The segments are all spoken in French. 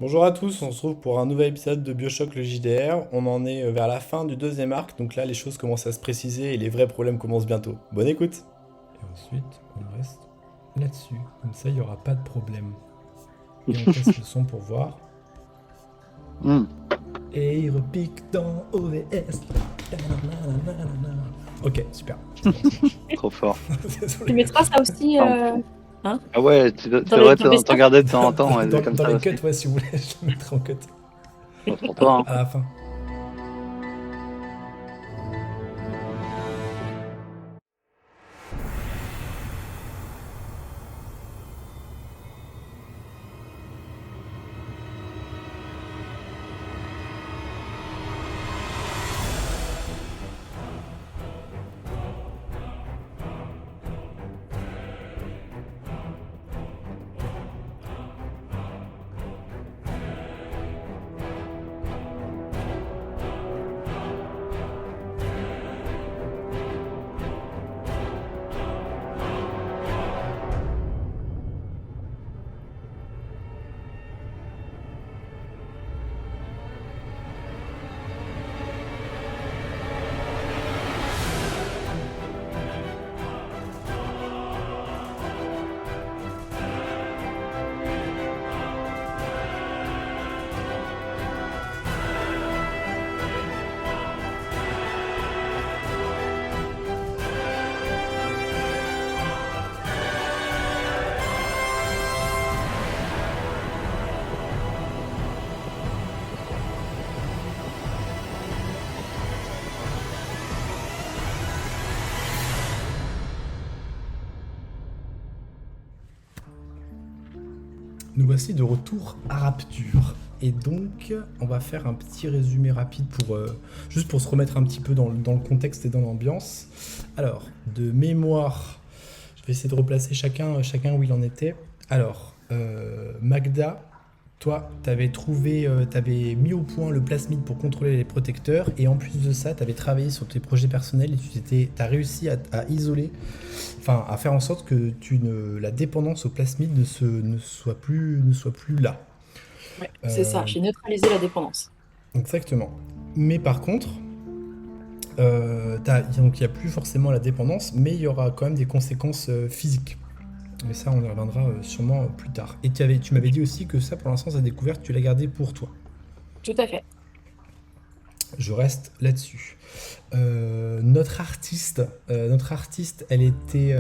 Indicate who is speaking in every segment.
Speaker 1: Bonjour à tous, on se retrouve pour un nouvel épisode de BioShock le JDR. On en est vers la fin du deuxième arc, donc là les choses commencent à se préciser et les vrais problèmes commencent bientôt. Bonne écoute. Et ensuite, on reste là-dessus, comme ça il n'y aura pas de problème. Et on teste le son pour voir.
Speaker 2: Hmm.
Speaker 1: Et il repique dans OVS. Ok, super.
Speaker 2: Trop fort.
Speaker 3: Tu mettras ça aussi
Speaker 2: Ah ouais, tu
Speaker 3: Dans
Speaker 2: devrais
Speaker 3: les best-of
Speaker 2: t'en garder de temps en temps, ouais,
Speaker 1: dans,
Speaker 2: comme
Speaker 1: dans
Speaker 2: ça
Speaker 1: les
Speaker 2: aussi.
Speaker 1: cuts, ouais, si vous voulez, je le mettrai en cut.
Speaker 2: Pour toi,
Speaker 1: À la fin. Nous voici de retour à Rapture. Et donc, on va faire un petit résumé rapide pour juste pour se remettre un petit peu dans le contexte et dans l'ambiance. Alors, de mémoire, je vais essayer de replacer chacun où il en était. Alors, Magda, toi, t'avais mis au point le plasmide pour contrôler les protecteurs, et en plus de ça, t'avais travaillé sur tes projets personnels et t'as réussi à isoler, enfin, à faire en sorte que la dépendance au plasmide ne soit plus là.
Speaker 3: Ouais, c'est ça, j'ai neutralisé la dépendance.
Speaker 1: Exactement. Mais par contre, donc il n'y a plus forcément la dépendance, mais il y aura quand même des conséquences physiques. Mais ça, on y reviendra sûrement plus tard. Et tu m'avais dit aussi que ça, pour l'instant, sa découverte, tu l'as gardé pour toi.
Speaker 3: Tout à fait.
Speaker 1: Je reste là-dessus. Notre artiste, elle était...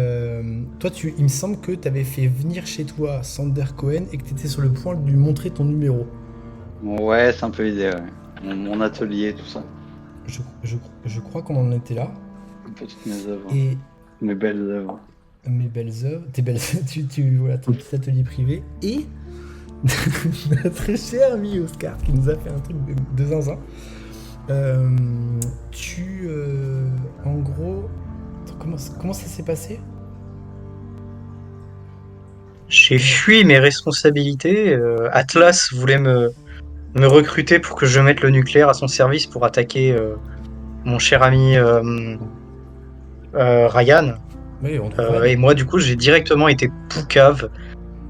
Speaker 1: Toi, il me semble que tu avais fait venir chez toi Sander Cohen et que tu étais sur le point de lui montrer ton numéro.
Speaker 2: Ouais, c'est un peu l'idée, ouais. Mon atelier, tout ça.
Speaker 1: Je crois qu'on en était là.
Speaker 2: Toutes mes œuvres.
Speaker 1: Et
Speaker 2: Mes belles œuvres.
Speaker 1: mes belles œuvres, voilà, ton petit atelier privé. Et notre cher ami Oscar qui nous a fait un truc de zinzin. En gros, comment ça s'est passé?
Speaker 4: J'ai fui mes responsabilités. Atlas voulait me recruter pour que je mette le nucléaire à son service pour attaquer mon cher ami Ryan.
Speaker 1: Oui, Ryan.
Speaker 4: Et moi, du coup, j'ai directement été poucave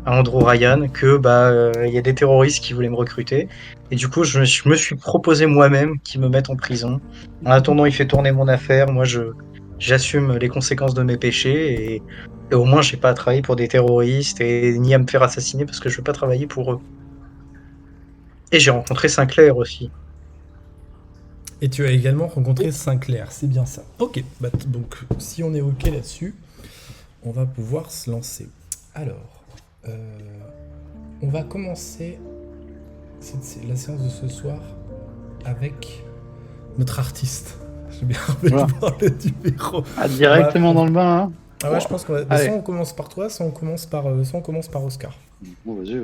Speaker 4: à Andrew Ryan que y a des terroristes qui voulaient me recruter. Et du coup, je me suis proposé moi-même qu'ils me mettent en prison. En attendant, il fait tourner mon affaire. Moi, j'assume les conséquences de mes péchés et au moins, j'ai pas à travailler pour des terroristes et ni à me faire assassiner parce que je veux pas travailler pour eux. Et j'ai rencontré Sinclair aussi.
Speaker 1: Et tu as également rencontré Sinclair, c'est bien ça. Ok, donc si on est ok là-dessus, on va pouvoir se lancer. Alors, on va commencer la séance de ce soir avec notre artiste. J'ai bien envie de voir le numéro.
Speaker 2: Ah, directement dans le bain, hein.
Speaker 1: Ah ouais, je pense qu'on va...
Speaker 2: Allez.
Speaker 1: Soit on commence par toi, soit on commence par Oscar.
Speaker 2: Bon, vas-y.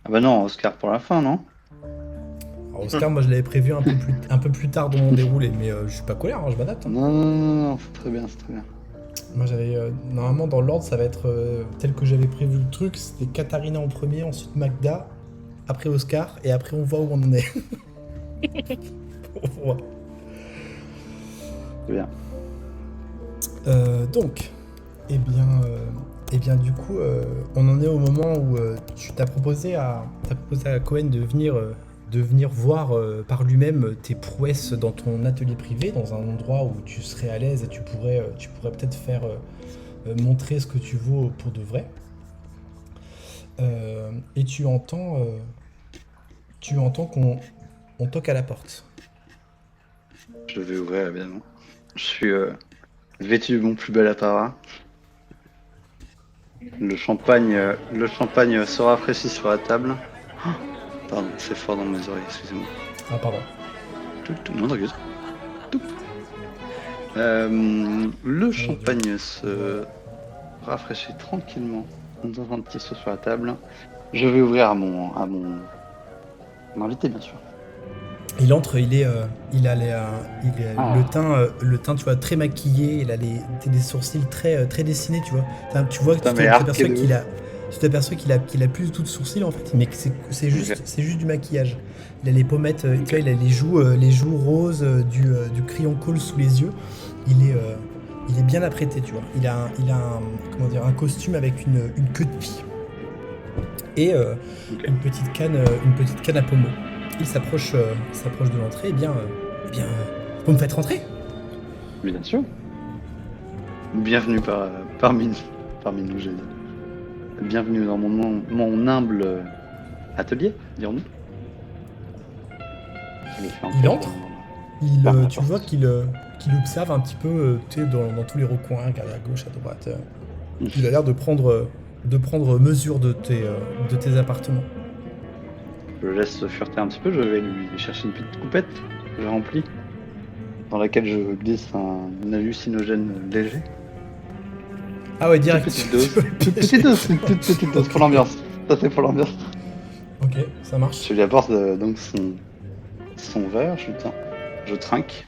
Speaker 2: Ah bah non, Oscar pour la fin, non?
Speaker 1: Alors Oscar, moi je l'avais prévu un peu plus tard dans mon déroulé, mais je suis pas colère, hein, je m'adapte. Hein.
Speaker 2: Non, c'est très bien.
Speaker 1: Moi j'avais... normalement dans l'ordre ça va être tel que j'avais prévu le truc, c'était Katharina en premier, ensuite Magda, après Oscar, et après on voit où on en est. On voit.
Speaker 2: C'est bien.
Speaker 1: Donc, eh bien, Et bien du coup, on en est au moment où tu t'as proposé à Cohen de venir voir par lui-même tes prouesses dans ton atelier privé, dans un endroit où tu serais à l'aise et tu pourrais peut-être faire montrer ce que tu vaux pour de vrai. Et tu entends qu'on on toque à la porte.
Speaker 2: Je vais ouvrir, évidemment. Je suis vêtu de mon plus bel apparat. Le champagne se rafraîchit sur la table. Oh, pardon, c'est fort dans mes oreilles, excusez-moi.
Speaker 1: Ah pardon.
Speaker 2: Non, t'inquiète. Toup. Le champagne se rafraîchit tranquillement dans un petit saut sur la table. Je vais ouvrir à mon invité, bien sûr.
Speaker 1: Il entre, il a
Speaker 2: Ah.
Speaker 1: le teint, tu vois, très maquillé. Il a des sourcils très dessinés, tu vois. Tu vois,
Speaker 2: Putain,
Speaker 1: tu
Speaker 2: mais
Speaker 1: t'aperçois
Speaker 2: arcade.
Speaker 1: qu'il a plus du tout de sourcils en fait, mais que c'est juste du maquillage. Il a les pommettes, tu
Speaker 2: Ok.
Speaker 1: vois, il a les joues roses, du crayon colle sous les yeux. Il est bien apprêté, tu vois. Comment dire, un costume avec une queue de pie et
Speaker 2: Ok.
Speaker 1: une petite canne à pommeau. Il s'approche de l'entrée. Vous me faites rentrer?
Speaker 2: Bien sûr. Bienvenue parmi nous, j'ai dit. Bienvenue dans mon humble atelier, dirons-nous. Je le fais un
Speaker 1: Il
Speaker 2: peu
Speaker 1: entre.
Speaker 2: ferme la
Speaker 1: Tu
Speaker 2: porte.
Speaker 1: vois qu'il observe un petit peu, tu sais, dans tous les recoins, regarde à gauche, à droite. Il a l'air de prendre mesure de tes appartements.
Speaker 2: Je le laisse fureter un petit peu, je vais lui chercher une petite coupette que je remplis, dans laquelle je glisse un hallucinogène léger.
Speaker 1: Ah ouais,
Speaker 2: Toute
Speaker 1: direct.
Speaker 2: petite dose. Toute petite dose pour l'ambiance. Ça c'est pour l'ambiance.
Speaker 1: Ok, ça marche.
Speaker 2: Je lui apporte donc son verre, je trinque.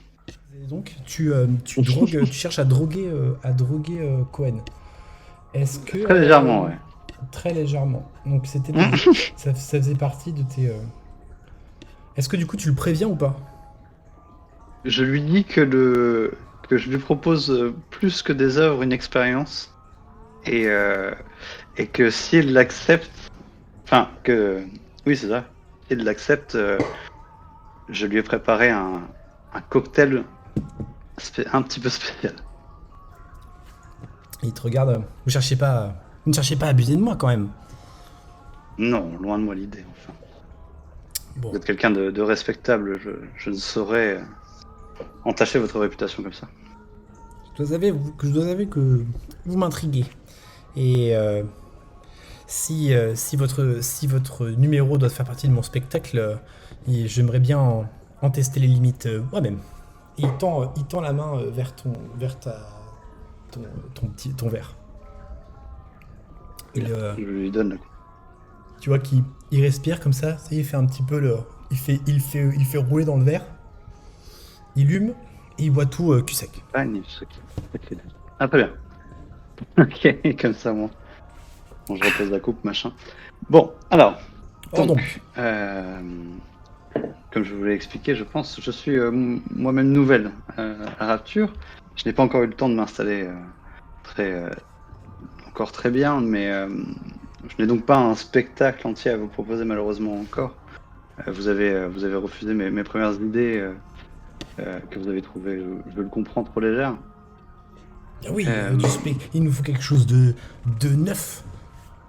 Speaker 1: Et donc, tu cherches à droguer Cohen. Est-ce que
Speaker 2: Très légèrement, ouais.
Speaker 1: très légèrement. Donc ça faisait partie de tes. Est-ce que du coup tu le préviens ou pas?
Speaker 2: Je lui dis que je lui propose plus que des œuvres, une expérience. Et que s'il l'accepte, enfin que oui c'est ça, s'il l'accepte, je lui ai préparé un cocktail un petit peu spécial.
Speaker 1: Il te regarde. Vous ne cherchez pas à abuser de moi quand même.
Speaker 2: Non, loin de moi l'idée. Enfin,
Speaker 1: Bon,
Speaker 2: vous êtes quelqu'un de respectable, je ne saurais entacher votre réputation comme ça.
Speaker 1: je dois avouer que vous m'intriguez. Et si votre numéro doit faire partie de mon spectacle, j'aimerais bien en tester les limites moi-même. Et il tend la main ton verre.
Speaker 2: Je lui donne la coupe.
Speaker 1: Tu vois qu'il respire comme ça, il fait un petit peu il fait rouler dans le verre. Il hume et il boit tout cul sec.
Speaker 2: Ah très bien. Ok, comme ça moi. Bon, je repose la coupe, machin. Bon, alors.
Speaker 1: Or donc,
Speaker 2: Comme je vous l'ai expliqué, je pense, je suis moi-même nouvelle à Rapture. Je n'ai pas encore eu le temps de m'installer encore très bien, mais je n'ai donc pas un spectacle entier à vous proposer malheureusement encore. Vous avez refusé mes premières idées que vous avez trouvées, je le comprends, trop légères.
Speaker 1: ah oui, il nous faut quelque chose de neuf.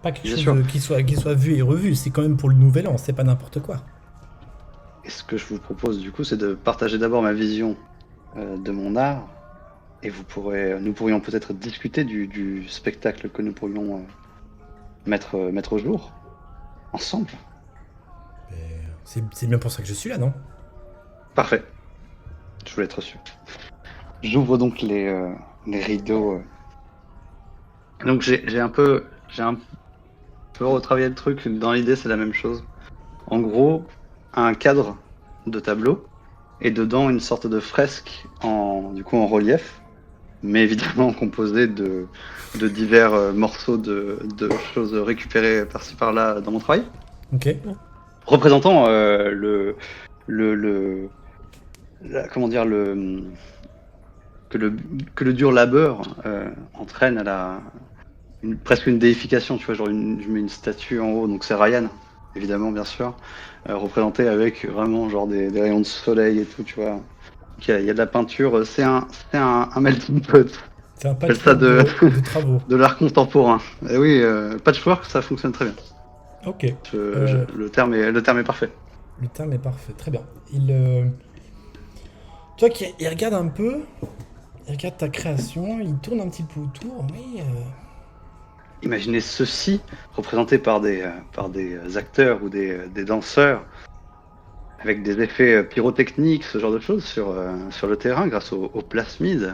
Speaker 1: Pas quelque
Speaker 2: Bien
Speaker 1: chose
Speaker 2: sûr.
Speaker 1: qui soit vu et revu. C'est quand même pour le nouvel an, c'est pas n'importe quoi.
Speaker 2: Et ce que je vous propose du coup, c'est de partager d'abord ma vision de mon art, et nous pourrions peut-être discuter du spectacle que nous pourrions mettre au jour ensemble.
Speaker 1: C'est bien pour ça que je suis là, non?
Speaker 2: Parfait. Je voulais être sûr. J'ouvre donc les rideaux. Donc j'ai un peu retravaillé le truc. Dans l'idée, c'est la même chose. En gros, un cadre de tableau et dedans une sorte de fresque en relief, mais évidemment composée de divers morceaux de choses récupérées par-ci par-là dans mon travail,
Speaker 1: Ok.
Speaker 2: représentant le comment dire que le dur labeur entraîne à presque une déification, tu vois, genre je mets une statue en haut, donc c'est Ryan, évidemment, bien sûr, représenté avec vraiment genre des rayons de soleil et tout, tu vois. Donc, il y a de la peinture, c'est un melting pot.
Speaker 1: C'est un
Speaker 2: Appelle ça
Speaker 1: patchwork de travaux.
Speaker 2: de l'art contemporain. Et oui, patchwork, ça fonctionne très bien.
Speaker 1: Ok.
Speaker 2: Le terme est parfait.
Speaker 1: Le terme est parfait, très bien. Tu vois qu'il regarde un peu, il regarde ta création, il tourne un petit peu autour, mais
Speaker 2: Imaginez ceci représenté par des acteurs ou des danseurs avec des effets pyrotechniques, ce genre de choses sur le terrain grâce au plasmide.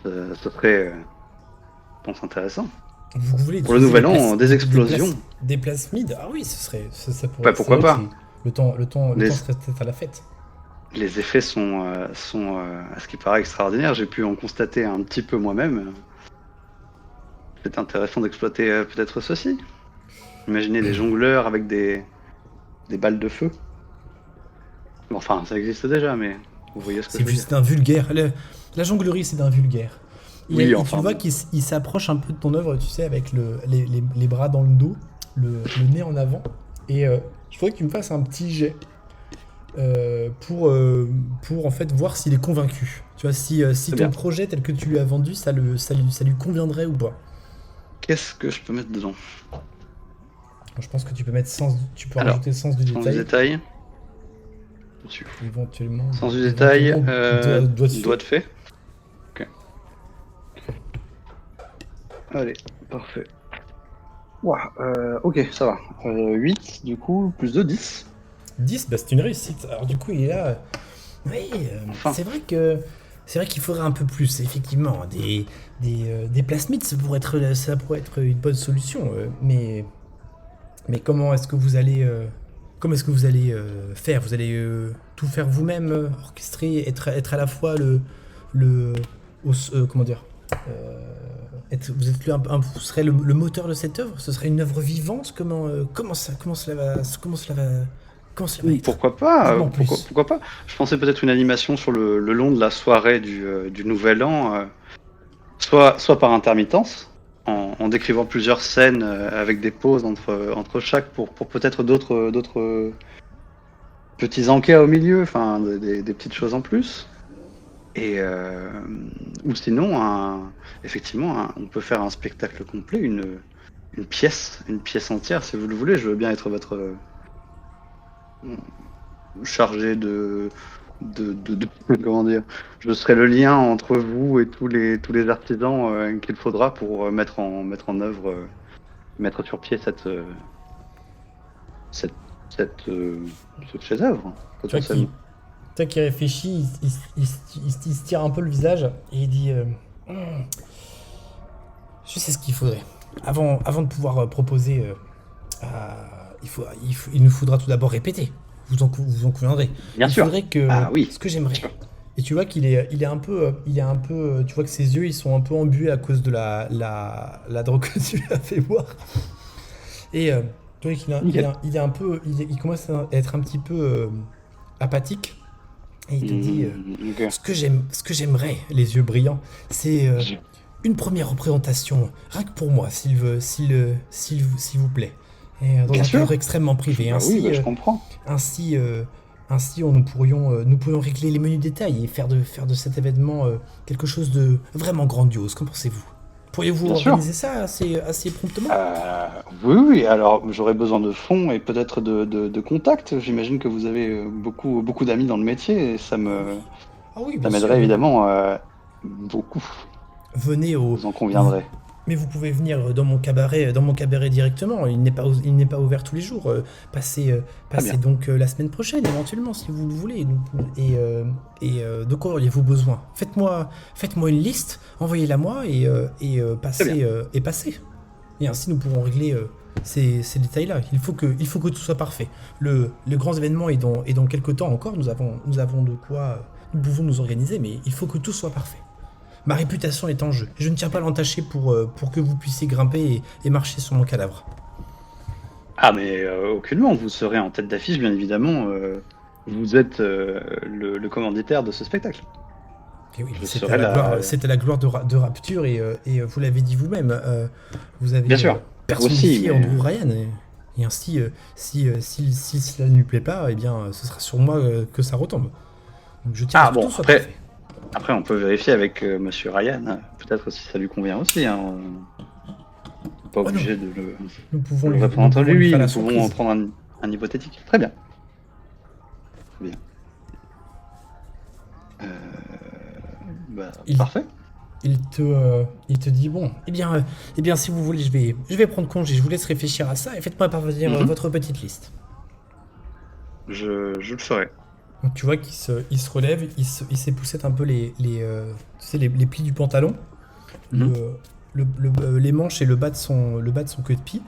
Speaker 2: Ce serait, je pense, intéressant.
Speaker 1: vous voulez
Speaker 2: Pour le
Speaker 1: utiliser
Speaker 2: nouvel an, des explosions.
Speaker 1: des plasmides? Ah oui, ça pourrait.
Speaker 2: Ouais, pourquoi
Speaker 1: c'est vrai
Speaker 2: pas.
Speaker 1: que le temps
Speaker 2: Les,
Speaker 1: serait peut-être à la fête.
Speaker 2: les effets sont à ce qui paraît extraordinaires. J'ai pu en constater un petit peu moi-même. C'est intéressant d'exploiter peut-être ceci. Imaginez des jongleurs avec des balles de feu. Bon, enfin, ça existe déjà, mais vous voyez ce que je veux dire.
Speaker 1: C'est un vulgaire. La jonglerie, c'est d'un vulgaire.
Speaker 2: Oui,
Speaker 1: Et tu
Speaker 2: enfin
Speaker 1: vois
Speaker 2: bon.
Speaker 1: qu'il s'approche un peu de ton œuvre, tu sais, avec les bras dans le dos, le nez en avant. Et je voudrais que tu me fasses un petit jet pour en fait voir s'il est convaincu. Tu vois, si
Speaker 2: Très
Speaker 1: ton
Speaker 2: bien.
Speaker 1: projet tel que tu lui as vendu, ça lui conviendrait ou pas.
Speaker 2: Qu'est-ce que je peux mettre dedans?
Speaker 1: Je pense que tu peux
Speaker 2: Alors,
Speaker 1: rajouter sens du
Speaker 2: sens du
Speaker 1: détail,
Speaker 2: détail. Dessus.
Speaker 1: éventuellement,
Speaker 2: Sens du détail,
Speaker 1: éventuellement doigt de
Speaker 2: doigt
Speaker 1: fée.
Speaker 2: de fée. Ok. Allez, parfait. Ouah, ok, ça va. 8, du coup, plus 2, 10.
Speaker 1: 10, bah, c'est une réussite. Alors du coup, il est là. Oui,
Speaker 2: Enfin,
Speaker 1: c'est vrai qu'il faudrait un peu plus, effectivement. Des plasmides, ça pourrait être une bonne solution. Mais comment est-ce que vous allez faire? Vous allez tout faire vous-même, orchestrer, être à la fois le comment dire? euh, vous êtes vous serez le moteur de cette œuvre? Ce serait une œuvre vivante? Comment cela va être?
Speaker 2: pourquoi pas,
Speaker 1: Dites-moi en plus.
Speaker 2: pourquoi pas. Je pensais peut-être une animation sur le long de la soirée du Nouvel An, soit par intermittence, en décrivant plusieurs scènes avec des pauses entre chaque pour peut-être d'autres petits encas au milieu, enfin des petites choses en plus. Et ou sinon, effectivement, on peut faire un spectacle complet, une pièce entière, si vous le voulez. Je veux bien être votre chargé comment dire. Je serai le lien entre vous et tous les artisans qu'il faudra pour mettre en œuvre, mettre sur pied cette, cette, ce chef-d'œuvre,
Speaker 1: Tu vois qu'il
Speaker 2: potentiellement.
Speaker 1: tu vois qu'il réfléchit, il se tire un peu le visage et il dit Hmm, je sais ce qu'il faudrait. Avant de pouvoir proposer, il nous faudra tout d'abord répéter. Vous en conviendrez.
Speaker 2: Bien
Speaker 1: Il
Speaker 2: sûr.
Speaker 1: faudrait que
Speaker 2: Ah oui,
Speaker 1: ce que
Speaker 2: bien
Speaker 1: j'aimerais.
Speaker 2: sûr.
Speaker 1: Et tu vois il est un peu, tu vois que ses yeux ils sont un peu embués à cause de la drogue que tu lui as fait boire. Et tu vois
Speaker 2: Nickel.
Speaker 1: il est un peu, il commence à être un petit peu apathique. Et il te dit
Speaker 2: Ok.
Speaker 1: ce que j'aimerais, les yeux brillants, c'est une première représentation, rien que pour moi, s'il vous plaît. Et dans
Speaker 2: Bien
Speaker 1: un cadre
Speaker 2: sûr.
Speaker 1: extrêmement privé.
Speaker 2: Bah oui, bah, je comprends.
Speaker 1: Ainsi, nous pourrions régler les menus détails et faire de cet événement quelque chose de vraiment grandiose. Qu'en pensez-vous? Pourriez-vous
Speaker 2: Bien sûr.
Speaker 1: organiser ça assez promptement?
Speaker 2: Euh, oui, oui. Alors, j'aurais besoin de fonds et peut-être de contacts. J'imagine que vous avez beaucoup d'amis dans le métier et
Speaker 1: Ah oui. Ah oui,
Speaker 2: ça
Speaker 1: bien sûr.
Speaker 2: m'aiderait évidemment beaucoup.
Speaker 1: Venez au.
Speaker 2: Vous en
Speaker 1: vous-
Speaker 2: conviendrez.
Speaker 1: mais vous pouvez venir dans mon cabaret directement. Il n'est pas ouvert tous les jours.
Speaker 2: Très
Speaker 1: Passez
Speaker 2: bien.
Speaker 1: donc la semaine prochaine, éventuellement, si vous le voulez. De quoi auriez-vous besoin? Faites-moi une liste, envoyez-la moi
Speaker 2: Très bien.
Speaker 1: passez. Et ainsi, nous pourrons régler ces détails-là. Il faut que tout soit parfait. Le grand événement est dans quelques temps encore. Nous avons de quoi. Nous pouvons nous organiser, mais il faut que tout soit parfait. Ma réputation est en jeu. Je ne tiens pas à l'entacher pour que vous puissiez grimper et marcher sur mon cadavre.
Speaker 2: Ah, mais aucunement. Vous serez en tête d'affiche, bien évidemment. Vous êtes le commanditaire de ce spectacle.
Speaker 1: Et oui,
Speaker 2: Je
Speaker 1: c'était
Speaker 2: serai
Speaker 1: la
Speaker 2: la-
Speaker 1: gloire, c'était la gloire de Rapture et vous l'avez dit vous-même, vous avez
Speaker 2: Bien sûr.
Speaker 1: personnifié
Speaker 2: Aussi, mais-
Speaker 1: Andrew Ryan et ainsi, si cela ne lui plaît pas, eh bien, ce sera sur moi que ça retombe. Donc je tiens à
Speaker 2: Ah
Speaker 1: ce que
Speaker 2: bon,
Speaker 1: tout soit
Speaker 2: après,
Speaker 1: parfait.
Speaker 2: après on peut vérifier avec Monsieur Ryan, peut-être si ça lui convient aussi. Hein. Pas
Speaker 1: Oh non,
Speaker 2: obligé de le,
Speaker 1: nous pouvons
Speaker 2: de le
Speaker 1: lui,
Speaker 2: répondre
Speaker 1: nous
Speaker 2: entre
Speaker 1: pouvons lui
Speaker 2: lui,
Speaker 1: faire la
Speaker 2: nous pouvons
Speaker 1: surprise.
Speaker 2: prendre un hypothétique. Très bien. Très bien. Euh,
Speaker 1: Il-
Speaker 2: Parfait.
Speaker 1: Il te dit bon, eh bien, si vous voulez, je vais prendre congé, je vous laisse réfléchir à ça et faites-moi parvenir
Speaker 2: Mhm.
Speaker 1: votre petite liste.
Speaker 2: Je le ferai.
Speaker 1: Donc tu vois il se relève, il s'époussette un peu tu sais, les plis du pantalon,
Speaker 2: Mhm.
Speaker 1: les manches et le bas de son queue de pie,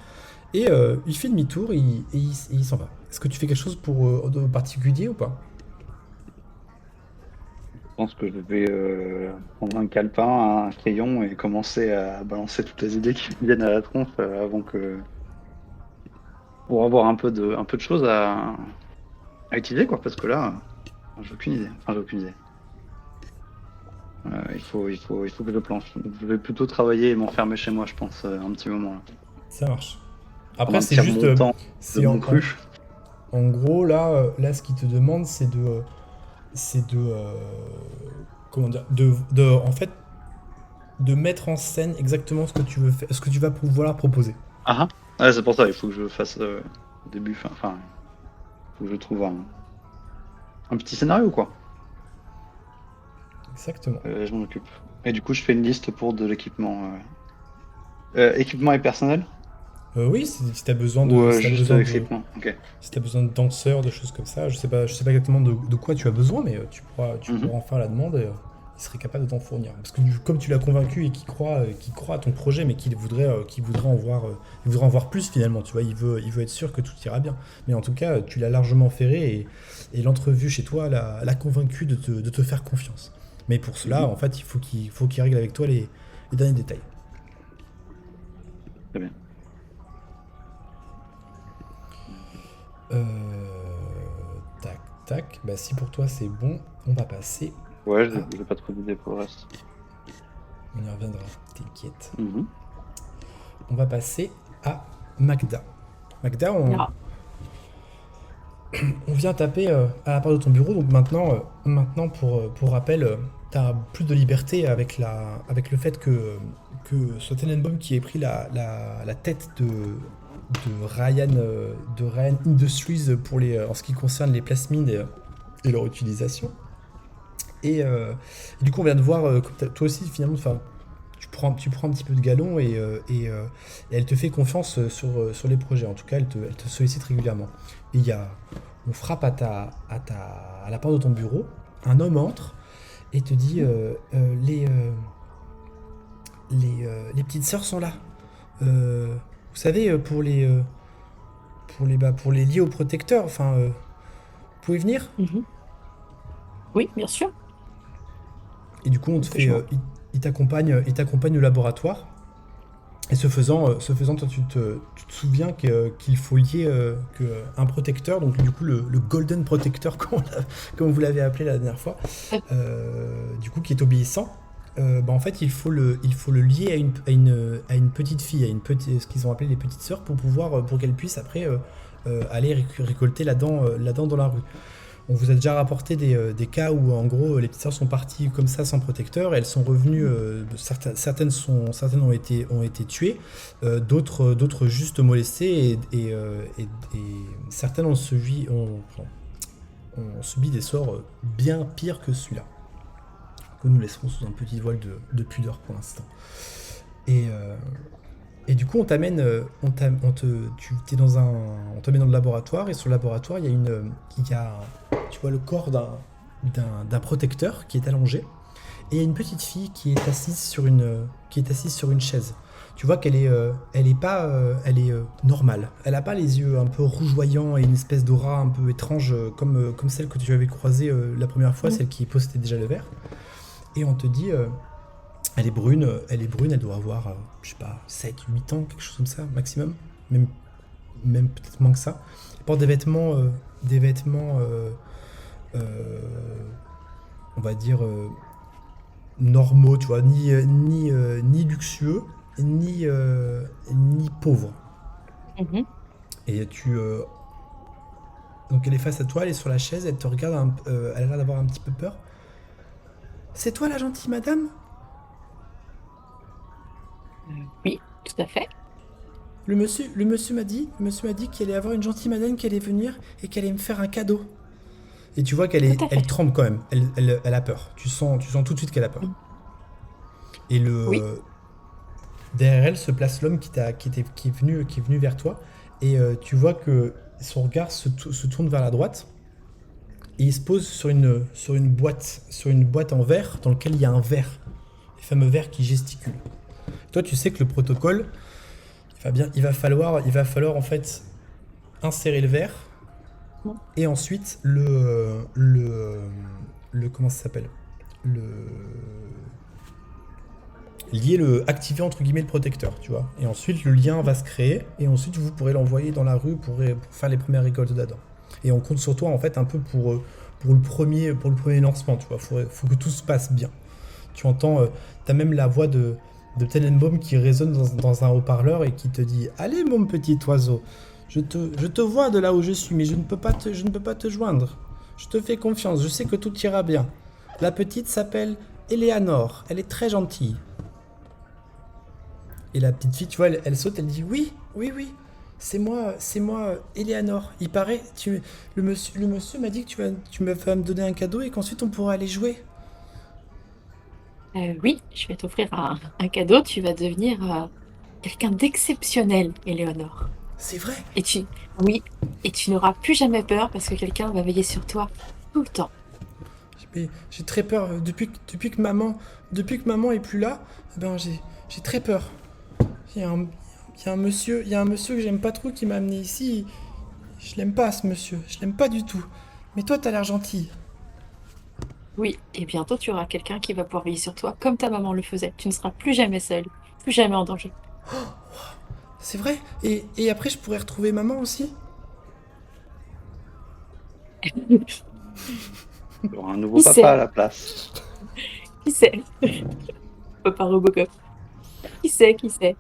Speaker 1: et il fait demi-tour et il s'en va. Est-ce que tu fais quelque chose de particulier ou pas?
Speaker 2: Je pense que je vais prendre un calepin, un crayon et commencer à balancer toutes les idées qui me viennent à la tronche avant que. Pour avoir un peu de choses à utiliser, quoi, parce que là, j'ai aucune idée. Enfin, j'ai aucune idée. Il faut que je planche. Je vais plutôt travailler et m'enfermer chez moi, je pense, un petit moment. Là.
Speaker 1: Ça marche.
Speaker 2: Prendre
Speaker 1: Après
Speaker 2: un
Speaker 1: c'est
Speaker 2: petit
Speaker 1: juste,
Speaker 2: remontant de
Speaker 1: c'est
Speaker 2: mon cru.
Speaker 1: en gros là ce qu'il te demande c'est de comment dire, en fait de mettre en scène exactement ce que tu veux faire, ce que tu vas pouvoir proposer.
Speaker 2: Ah ah. Ouais, c'est pour ça, il faut que je fasse au début, enfin, il faut que je trouve un petit scénario, quoi.
Speaker 1: Exactement.
Speaker 2: Je m'en occupe. Et du coup, je fais une liste pour de l'équipement. Équipement et personnel?
Speaker 1: Oui, si t'as besoin
Speaker 2: Ou
Speaker 1: si t'as
Speaker 2: juste
Speaker 1: besoin
Speaker 2: équipement? Ok.
Speaker 1: si t'as besoin de danseurs, de choses comme ça, je sais pas exactement de quoi tu as besoin, mais tu
Speaker 2: Mhm.
Speaker 1: pourras en faire la demande et il serait capable de t'en fournir. Parce que comme tu l'as convaincu et qu'il croit à ton projet, mais qu'il voudrait il voudrait en voir plus finalement, tu vois, il veut être sûr que tout ira bien. Mais en tout cas, tu l'as largement ferré et l'entrevue chez toi l'a convaincu de te faire confiance. Mais pour cela,
Speaker 2: Mhm.
Speaker 1: en fait, il faut qu'il règle avec toi les derniers détails.
Speaker 2: Très bien.
Speaker 1: Euh, tac, tac. Bah, si pour toi c'est bon, on va passer.
Speaker 2: Ouais,
Speaker 1: Ah.
Speaker 2: j'ai pas trop d'idées pour le reste.
Speaker 1: On y reviendra, t'inquiète.
Speaker 2: Mhm.
Speaker 1: On va passer à Magda. Magda,
Speaker 3: Ah.
Speaker 1: on vient taper à la porte de ton bureau, donc maintenant pour rappel, t'as plus de liberté avec le fait que ce Tenenbaum qui ait pris la tête de Ryan Industries en ce qui concerne les placemines et leur utilisation. Et du coup, on vient de voir, toi aussi, finalement, enfin, tu prends un petit peu de galon et elle te fait confiance sur les projets. En tout cas, elle te sollicite régulièrement. Et on frappe à la porte de ton bureau, un homme entre et te dit les petites sœurs sont là. Vous savez, pour les lier au protecteur, enfin, vous pouvez venir?
Speaker 3: Mhm. Oui, bien sûr.
Speaker 1: Et du coup, on te fait,
Speaker 3: Franchement.
Speaker 1: il t'accompagne au laboratoire. Et ce faisant, toi, tu te souviens qu'il faut lier un protecteur, donc du coup le Golden Protector, comme vous l'avez appelé la dernière fois, du coup qui est obéissant. En fait, il faut le lier à une petite fille, ce qu'ils ont appelé les petites sœurs, pour qu'elles puissent après aller récolter la dent dans la rue. On vous a déjà rapporté des cas où en gros les petites sœurs sont parties comme ça sans protecteur, elles sont revenues, certaines ont été tuées, d'autres juste molestées et certaines ont subi des sorts bien pires que celui-là, que nous laisserons sous un petit voile de pudeur pour l'instant. Et du coup, on t'amène dans le laboratoire, et sur le laboratoire, tu vois le corps d'un protecteur qui est allongé, et il y a une petite fille qui est assise sur une chaise. Tu vois qu'elle est normale. Elle a pas les yeux un peu rougeoyants et une espèce d'aura un peu étrange comme celle que tu avais croisée la première fois, celle qui possédait déjà le verre. Et on te dit, elle est brune, elle doit avoir, je sais pas, 7, 8 ans, quelque chose comme ça, maximum. Même peut-être moins que ça. Elle porte des vêtements, on va dire, normaux, tu vois, ni luxueux, ni pauvres.
Speaker 3: Mhm.
Speaker 1: Et donc elle est face à toi, elle est sur la chaise, elle te regarde, elle a l'air d'avoir un petit peu peur. C'est toi la gentille madame?
Speaker 3: Oui, tout à fait.
Speaker 1: Le monsieur m'a dit qu'il allait avoir une gentille madame qui allait venir et qu'elle allait me faire un cadeau. Et tu vois
Speaker 3: Tout à
Speaker 1: elle
Speaker 3: fait.
Speaker 1: tremble quand même. Elle a peur. Tu sens tout de suite qu'elle a peur.
Speaker 3: Mm.
Speaker 1: Et
Speaker 3: Oui.
Speaker 1: derrière elle se place l'homme qui est venu vers toi. Et tu vois que son regard se tourne vers la droite. Et il se pose sur une boîte en verre dans laquelle il y a un verre. Les fameux verres qui gesticulent. Toi, tu sais que le protocole, il va falloir en fait insérer le verre
Speaker 3: Mm.
Speaker 1: et ensuite comment ça s'appelle, le activer entre guillemets le protecteur, tu vois. Et ensuite le lien va se créer et ensuite vous pourrez l'envoyer dans la rue pour faire les premières récoltes d'Adam. Et on compte sur toi en fait un peu pour le premier lancement, tu vois. Faut que tout se passe bien. Tu entends, t'as même la voix de Tenenbaum qui résonne dans un haut-parleur et qui te dit: Allez, mon petit oiseau, je te vois de là où je suis, mais je ne peux pas te joindre. Je te fais confiance, je sais que tout ira bien. La petite s'appelle Eleanor, elle est très gentille. Et la petite fille, tu vois, elle saute, elle dit: Oui, oui, oui, c'est moi, Eleanor. Il paraît, le monsieur m'a dit que tu vas me donner un cadeau et qu'ensuite on pourra aller jouer.
Speaker 3: Oui, je vais t'offrir un cadeau. Tu vas devenir quelqu'un d'exceptionnel, Éléonore.
Speaker 1: C'est vrai.
Speaker 3: Et oui, et tu n'auras plus jamais peur parce que quelqu'un va veiller sur toi tout le temps.
Speaker 1: Mais j'ai très peur depuis que maman est plus là. Eh ben j'ai très peur. Il y a un monsieur que j'aime pas trop qui m'a amené ici. Je l'aime pas ce monsieur, je l'aime pas du tout. Mais toi t'as l'air gentil.
Speaker 3: Oui, et bientôt tu auras quelqu'un qui va pouvoir veiller sur toi comme ta maman le faisait. Tu ne seras plus jamais seul, plus jamais en danger.
Speaker 1: C'est vrai. Et après je pourrais retrouver maman aussi.
Speaker 2: Il y aura un nouveau
Speaker 3: Qui
Speaker 2: papa à
Speaker 3: sait?
Speaker 2: la place.
Speaker 3: Qui sait? Papa Robocop. Qui sait? Qui sait?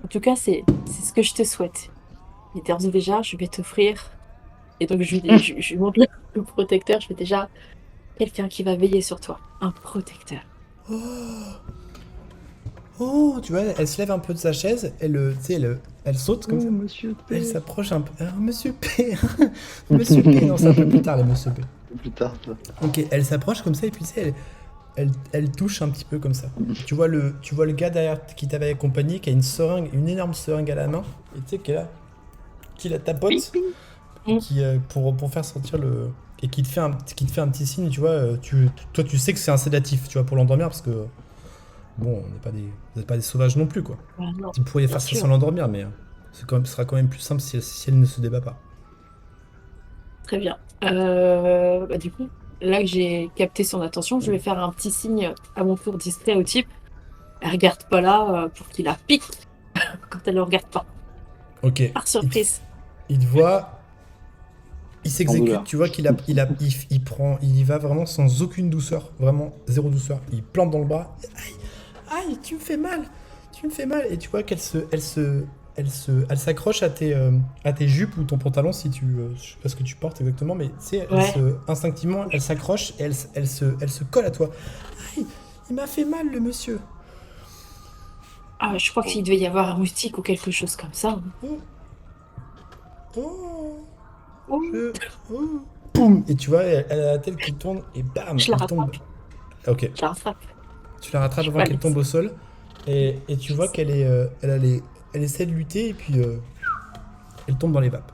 Speaker 3: En tout cas, c'est ce que je te souhaite. Et d'ores et déjà, je vais t'offrir. Et donc, je lui montre le protecteur. Je fais déjà quelqu'un qui va veiller sur toi. Un protecteur.
Speaker 1: Oh, tu vois, elle se lève un peu de sa chaise, tu sais, elle saute comme ça.
Speaker 2: Monsieur P.
Speaker 1: Elle s'approche un peu. Ah, monsieur P. Monsieur P. Non, c'est un peu plus tard, les monsieur P.
Speaker 2: Plus tard, ça.
Speaker 1: Ok, elle s'approche comme ça et puis tu sais, elle touche un petit peu comme ça. Tu vois le gars derrière qui t'avait accompagné qui a une seringue, une énorme seringue à la main, et tu sais qui la tapote et pour faire sortir le et qui te fait un petit signe, tu vois. Toi, tu sais que c'est un sédatif, tu vois, pour l'endormir parce que bon, vous n'êtes pas des sauvages non plus, quoi.
Speaker 3: Ah, non,
Speaker 1: Vous pourriez
Speaker 3: bien
Speaker 1: faire ça
Speaker 3: sûr.
Speaker 1: sans l'endormir, mais ce sera quand même plus simple si elle ne se débat pas.
Speaker 3: Très bien. Du coup, là que j'ai capté son attention, je vais faire un petit signe à mon tour discret au type. Elle regarde pas là pour qu'il la pique quand elle le regarde pas.
Speaker 1: Ok.
Speaker 3: Par surprise.
Speaker 1: Il te voit, il
Speaker 2: Sans
Speaker 1: s'exécute,
Speaker 2: douleur.
Speaker 1: tu vois il y va vraiment sans aucune douceur, vraiment zéro douceur. Il plante dans le bras. Aïe, tu me fais mal, Et tu vois elle s'accroche à tes jupes ou ton pantalon si je sais pas ce que tu portes exactement, mais tu sais,
Speaker 3: Ouais.
Speaker 1: instinctivement, elle s'accroche et elle se colle à toi. Aïe, il m'a fait mal le monsieur.
Speaker 3: Ah, je crois qu'il devait y avoir un moustique ou quelque chose comme ça.
Speaker 1: Oh, oh,
Speaker 3: Oh,
Speaker 1: oh. Boum. Et tu vois, elle a la tête qui tourne et bam,
Speaker 3: je la
Speaker 1: elle tombe.
Speaker 3: rattrape.
Speaker 1: Ok.
Speaker 3: Je la rattrape.
Speaker 1: Tu la rattrapes
Speaker 3: Je
Speaker 1: avant qu'elle
Speaker 3: balance.
Speaker 1: tombe au sol et tu vois qu'elle elle essaie de lutter et puis elle tombe dans les vapes.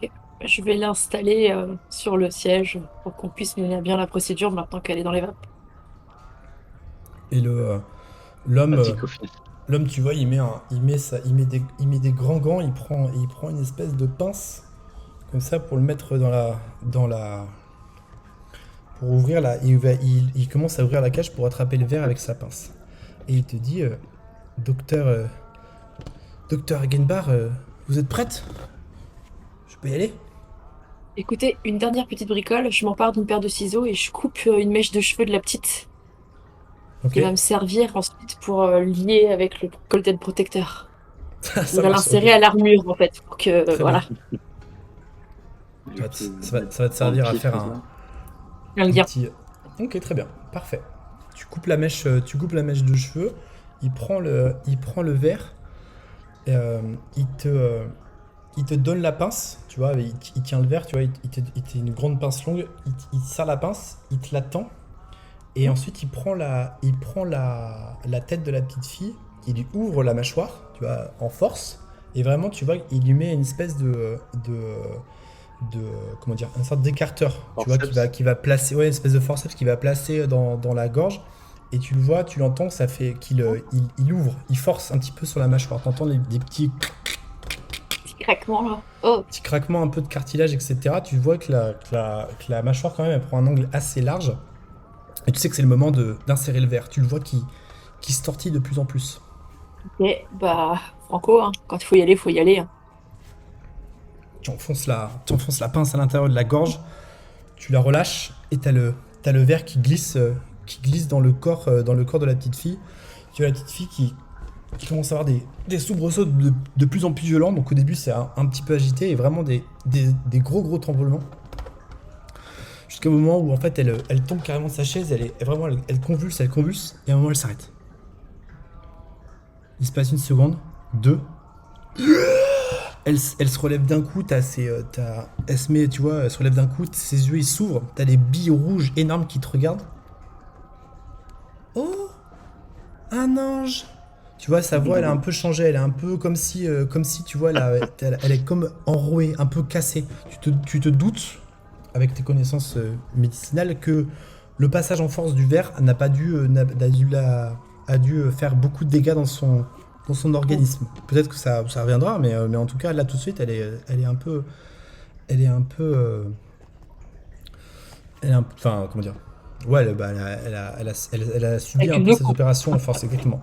Speaker 3: Ok. Je vais l'installer sur le siège pour qu'on puisse mener à bien la procédure maintenant qu'elle est dans les vapes.
Speaker 1: Et l'homme,
Speaker 2: Fatigue au final.
Speaker 1: l'homme, tu vois, il met des grands gants, il prend une espèce de pince comme ça pour le mettre pour ouvrir il commence à ouvrir la cage pour attraper le verre avec sa pince. Et il te dit, docteur, docteur Hagenbar, vous êtes prête? Je peux y aller?
Speaker 3: Écoutez, une dernière petite bricole. Je m'empare d'une paire de ciseaux et je coupe une mèche de cheveux de la petite.
Speaker 1: Ok.
Speaker 3: qui va me servir ensuite pour lier avec le Golden Protector.
Speaker 1: Ça
Speaker 3: Il va
Speaker 1: marche,
Speaker 3: l'insérer
Speaker 1: ok.
Speaker 3: à l'armure, en fait, pour que,
Speaker 1: Très
Speaker 3: voilà,
Speaker 1: bien.
Speaker 2: Du coup,
Speaker 1: Ça va te
Speaker 2: dans le
Speaker 1: servir à
Speaker 2: pif,
Speaker 1: faire
Speaker 2: comme
Speaker 1: un,
Speaker 2: ça.
Speaker 3: un
Speaker 1: un
Speaker 3: lien.
Speaker 1: petit. Ok, très bien, parfait. Tu coupes la mèche de cheveux. Il prend le verre. Il te donne la pince, tu vois. Il tient le verre, tu vois. Il te une grande pince longue. Il serre la pince. Il te la tend. Et ensuite, la tête de la petite fille. Il lui ouvre la mâchoire, tu vois, en force. Et vraiment, tu vois, il lui met une espèce de comment dire, une sorte d'écarteur, tu vois,
Speaker 2: Forceps.
Speaker 1: qui va placer, ouais, une espèce de forceps qui va placer dans la gorge, et tu le vois, tu l'entends, ça fait il ouvre, il force un petit peu sur la mâchoire, t'entends des
Speaker 3: Petit craquement, là. Oh,
Speaker 1: petits craquements un peu de cartilage, etc. Tu vois que la mâchoire quand même elle prend un angle assez large, et tu sais que c'est le moment d'insérer le verre, tu le vois qui se tortille de plus en plus.
Speaker 3: ok, bah, Franco, hein, quand il faut y aller. Hein.
Speaker 1: Tu enfonces la pince à l'intérieur de la gorge, tu la relâches et t'as le verre qui glisse dans le corps de la petite fille. Tu as la petite fille qui commence à avoir des soubresauts de plus en plus violents. Donc au début c'est un petit peu agité et vraiment des gros tremblements. Jusqu'au moment où en fait elle tombe carrément de sa chaise, elle convulse, et à un moment elle s'arrête. Il se passe une seconde, deux. Elle se relève d'un coup, elle se met, tu vois, elle se relève d'un coup, ses yeux ils s'ouvrent, t'as des billes rouges énormes qui te regardent. Oh, un ange. Tu vois, sa voix elle a un peu changé, elle est un peu comme si tu vois, elle est comme enrouée, un peu cassée. Tu te doutes, avec tes connaissances médicinales, que le passage en force du verre a dû faire beaucoup de dégâts dans son organisme. Peut-être que ça reviendra, mais en tout cas, là tout de suite, elle est un peu. Elle est un peu. Enfin, comment dire. Ouais, elle a subi
Speaker 3: Avec
Speaker 1: un
Speaker 3: une
Speaker 1: peu ces
Speaker 3: locaux.
Speaker 1: opérations en force, exactement.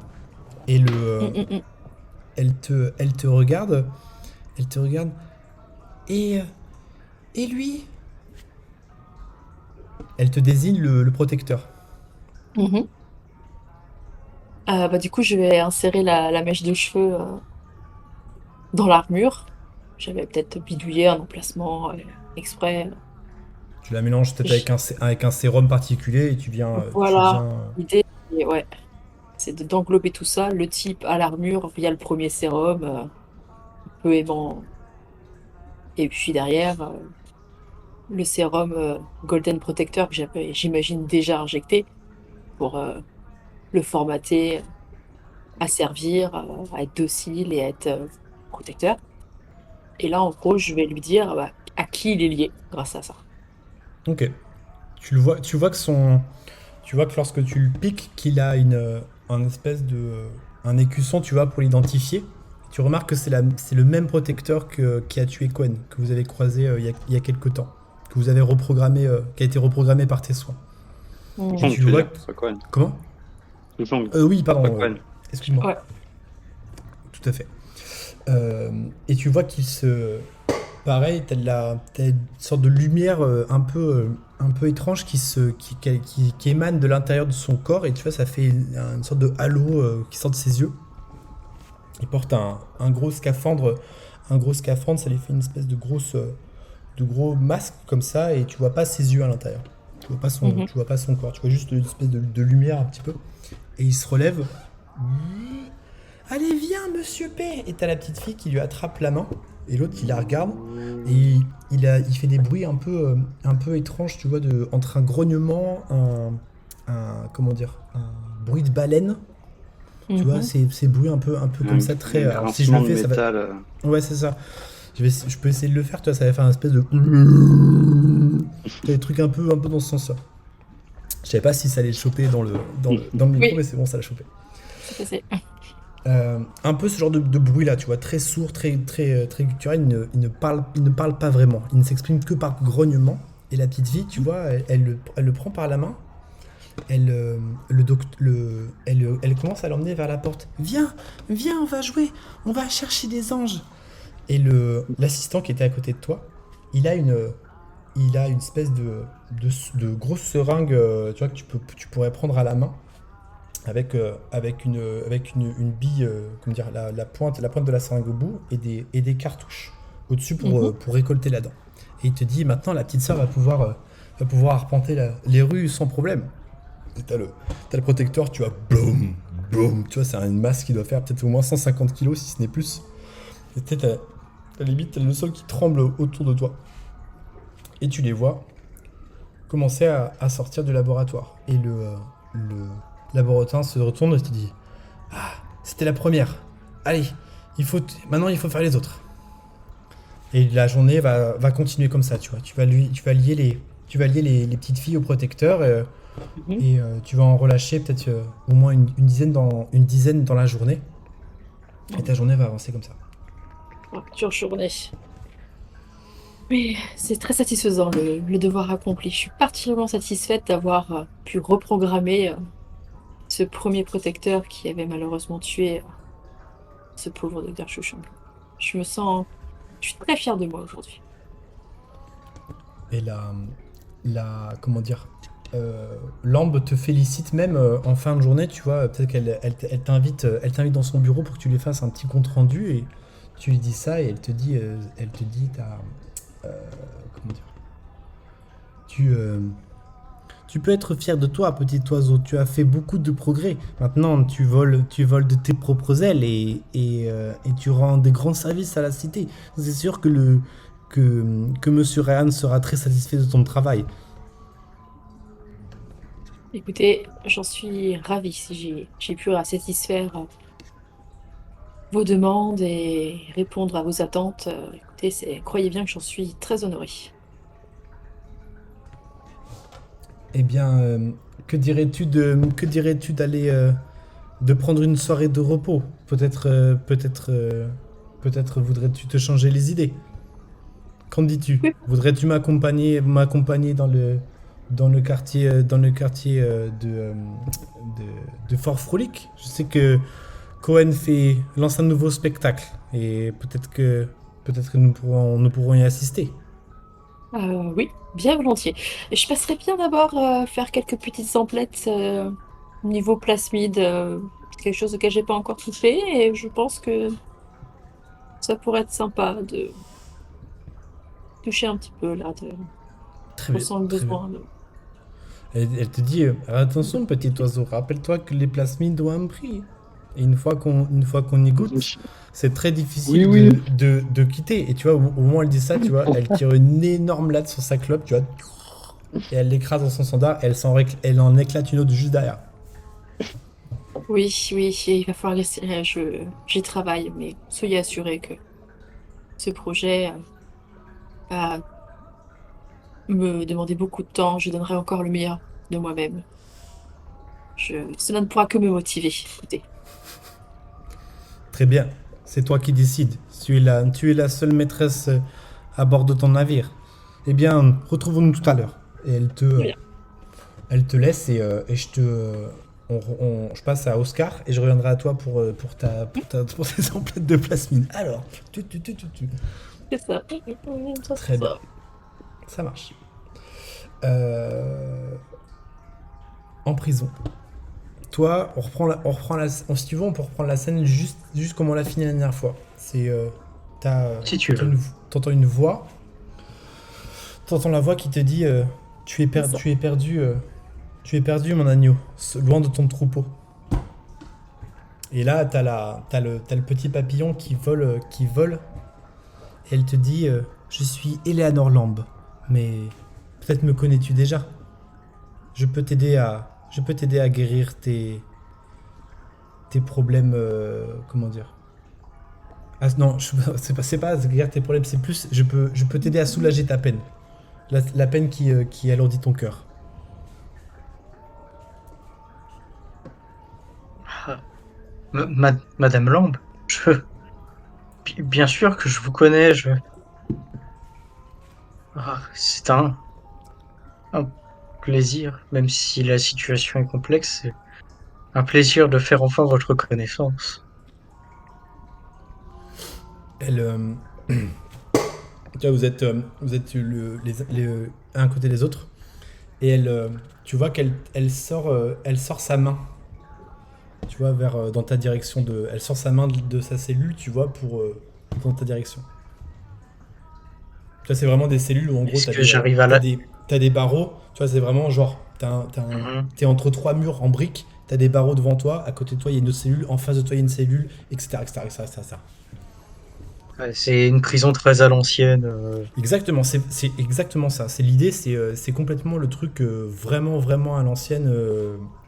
Speaker 1: Et
Speaker 3: Mm.
Speaker 1: elle te regarde. Elle te regarde. Et, euh, et lui. Elle te désigne le protecteur.
Speaker 3: Mhm. Bah, du coup, je vais insérer la mèche de cheveux dans l'armure. J'avais peut-être bidouillé un emplacement exprès.
Speaker 1: Tu la mélanges peut-être
Speaker 3: Je-
Speaker 1: avec un sérum particulier et tu
Speaker 3: Voilà,
Speaker 1: viens.
Speaker 3: l'idée, ouais, c'est d'englober tout ça, le type à l'armure via le premier sérum, peu aimant, et puis derrière, le sérum Golden Protector que j'imagine déjà injecté pour le formater à servir, à être docile et à être protecteur. Et là, en gros, je vais lui dire bah, à qui il est lié grâce à ça.
Speaker 1: Ok. Tu vois que lorsque tu le piques, qu'il a un espèce un écusson, tu vois, pour l'identifier. Tu remarques que c'est le même protecteur qui a tué Quen, que vous avez croisé il y a quelques temps, que vous avez reprogrammé, qui a été reprogrammé par tes soins. Et
Speaker 2: Souchong,
Speaker 3: Mhm.
Speaker 1: tu
Speaker 2: tu veux
Speaker 1: vois
Speaker 2: dire, pas Cohen.
Speaker 1: comment.
Speaker 2: Souchong,
Speaker 1: Oui,
Speaker 2: pas
Speaker 1: pardon.
Speaker 2: Cohen.
Speaker 1: Excuse-moi.
Speaker 3: Ouais.
Speaker 1: Tout à fait. Et tu vois qu'il se. Pareil, t'as une sorte de lumière un peu étrange qui émane de l'intérieur de son corps, et tu vois, ça fait une sorte de halo qui sort de ses yeux. Il porte un gros scaphandre, ça lui fait une espèce de gros masque comme ça, et tu vois pas ses yeux à l'intérieur.
Speaker 3: Mhm.
Speaker 1: Tu vois pas son corps, tu vois juste une espèce de lumière un petit peu. Et il se relève. Allez, viens, monsieur P. Et t'as la petite fille qui lui attrape la main. Et l'autre qui la regarde. Et il fait des bruits un peu étranges, tu vois, entre un grognement, comment dire, un bruit de baleine. Tu vois,
Speaker 3: Mhm.
Speaker 1: ces bruits un peu comme ça, très.
Speaker 2: Un
Speaker 1: Alors si je le
Speaker 2: grincement de
Speaker 1: fais, ça va.
Speaker 2: métal.
Speaker 1: Ouais, c'est ça. Je peux essayer de le faire, tu vois, ça va faire un espèce de. Des trucs un peu dans ce sens-là. Je savais pas si ça allait le choper dans le micro,
Speaker 3: Oui,
Speaker 1: mais c'est bon, ça l'a chopé.
Speaker 3: c'est passé.
Speaker 1: Un peu ce genre de bruit là, tu vois, très sourd, très guttural. Il ne parle pas vraiment. Il ne s'exprime que par grognement. Et la petite fille, tu vois, elle le prend par la main. Elle commence à l'emmener vers la porte. Viens, on va jouer. On va chercher des anges. Et l'assistant qui était à côté de toi, il a une espèce de grosse seringue, tu vois, que tu pourrais prendre à la main. une bille, comment dire, la pointe de la seringue au bout et des cartouches au-dessus pour récolter la dent. Et il te dit maintenant la petite sœur va pouvoir arpenter les rues sans problème. Et t'as le protecteur, tu vois, boum, boum, tu vois, c'est une masse qui doit faire peut-être au moins 150 kilos si ce n'est plus. Et t'as limite, t'as le sol qui tremble autour de toi. Et tu les vois commencer à sortir du laboratoire. Et le laboratoire se retourne et te dit ah, c'était la première. Allez, maintenant il faut faire les autres. Et la journée va continuer comme ça, tu vois. Tu vas lier les petites filles au protecteur et tu vas en relâcher peut-être au moins une dizaine dans la journée. Et ta journée va avancer comme ça.
Speaker 3: Oh, dure journée. Mais c'est très satisfaisant le devoir accompli. Je suis particulièrement satisfaite d'avoir pu reprogrammer ce premier protecteur qui avait malheureusement tué ce pauvre docteur Chouchon. Je suis très fière de moi aujourd'hui.
Speaker 1: Et comment dire, Lambe te félicite même en fin de journée, tu vois, peut-être elle t'invite dans son bureau pour que tu lui fasses un petit compte rendu et tu lui dis ça et elle te dit, comment dire, tu peux être fier de toi, petit oiseau. Tu as fait beaucoup de progrès. Maintenant, tu voles de tes propres ailes et tu rends des grands services à la cité. C'est sûr que Monsieur Ryan sera très satisfait de ton travail.
Speaker 3: Écoutez, j'en suis ravie si j'ai pu satisfaire vos demandes et répondre à vos attentes. Écoutez, croyez bien que j'en suis très honorée.
Speaker 1: Eh bien, que dirais-tu d'aller de prendre une soirée de repos? Peut-être voudrais-tu te changer les idées. Qu'en dis-tu?
Speaker 3: Oui.
Speaker 1: Voudrais-tu m'accompagner dans le quartier de Fort Frolic? Je sais que Cohen lance un nouveau spectacle et peut-être que nous pourrons y assister.
Speaker 3: Oui, bien volontiers. Je passerais bien d'abord faire quelques petites emplettes niveau plasmide, quelque chose auquel j'ai pas encore touché, et je pense que ça pourrait être sympa de toucher un petit peu là.
Speaker 1: Très
Speaker 3: On
Speaker 1: bien,
Speaker 3: sent le
Speaker 1: très bien.
Speaker 3: besoin.
Speaker 1: Elle te dit attention petit oiseau, rappelle-toi que les plasmides ont un prix. Et une fois qu'on y goûte, c'est très difficile
Speaker 2: Oui.
Speaker 1: de quitter. Et tu vois, au moment où elle dit ça, tu vois, elle tire une énorme latte sur sa clope, tu vois, et elle l'écrase dans son standard, elle en éclate une autre juste derrière.
Speaker 3: Oui, et il va falloir laisser. J'y travaille, mais soyez assurés que ce projet va me demander beaucoup de temps. Je donnerai encore le meilleur de moi-même. Cela ne pourra que me motiver. Écoutez.
Speaker 1: Très bien, c'est toi qui décides. Tu es la seule maîtresse à bord de ton navire. Eh bien, retrouvons-nous tout à l'heure. Et
Speaker 3: Bien.
Speaker 1: elle te laisse et je passe à Oscar et je reviendrai à toi pour tes emplettes de plasmine. Alors,
Speaker 3: C'est ça.
Speaker 1: très bien, ça marche. En prison. Toi, si tu veux, on peut reprendre la scène juste comme on l'a fini la dernière fois. C'est,
Speaker 4: Si tu veux.
Speaker 1: t'entends une voix. T'entends la voix qui te dit, tu es perdu, mon agneau, loin de ton troupeau. Et là, t'as le petit papillon qui vole. Et elle te dit, je suis Eleanor Lamb, mais peut-être me connais-tu déjà. Je peux t'aider à guérir tes problèmes, comment dire. Ah non, c'est pas guérir tes problèmes, c'est plus, je peux t'aider à soulager ta peine. La peine qui alourdit ton cœur.
Speaker 4: Madame Lamb, bien sûr que je vous connais, c'est un plaisir, même si la situation est complexe, c'est un plaisir de faire enfin votre connaissance.
Speaker 1: Elle, tu vois, vous êtes un côté des autres, et tu vois qu'elle sort sa main tu vois, dans ta direction elle sort sa main de sa cellule, tu vois, dans ta direction. Tu vois, c'est vraiment des cellules où en gros
Speaker 4: Est-ce que j'arrive à la...
Speaker 1: t'as des barreaux, tu vois, c'est vraiment genre,
Speaker 4: Mhm.
Speaker 1: t'es entre trois murs en briques, t'as des barreaux devant toi, à côté de toi il y a une autre cellule, en face de toi il y a une cellule, etc. etc., etc., etc.
Speaker 4: Ouais, c'est une prison très à l'ancienne.
Speaker 1: Exactement, c'est exactement ça. C'est l'idée, c'est complètement le truc vraiment, vraiment à l'ancienne,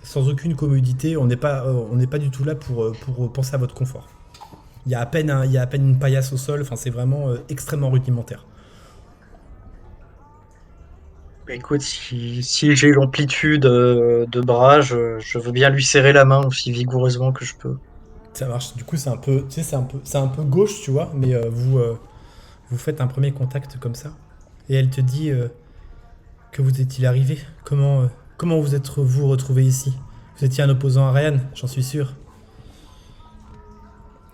Speaker 1: sans aucune commodité. On n'est pas du tout là pour penser à votre confort. Il y a à peine une paillasse au sol, enfin c'est vraiment extrêmement rudimentaire.
Speaker 4: Écoute, si j'ai l'amplitude de bras, je veux bien lui serrer la main aussi vigoureusement que je peux.
Speaker 1: Ça marche. Du coup, c'est un peu, tu sais, c'est un peu gauche, tu vois, mais vous faites un premier contact comme ça. Et elle te dit que vous est-il arrivé. Comment vous êtes-vous retrouvé ici? Vous étiez un opposant à Ryan, j'en suis sûr.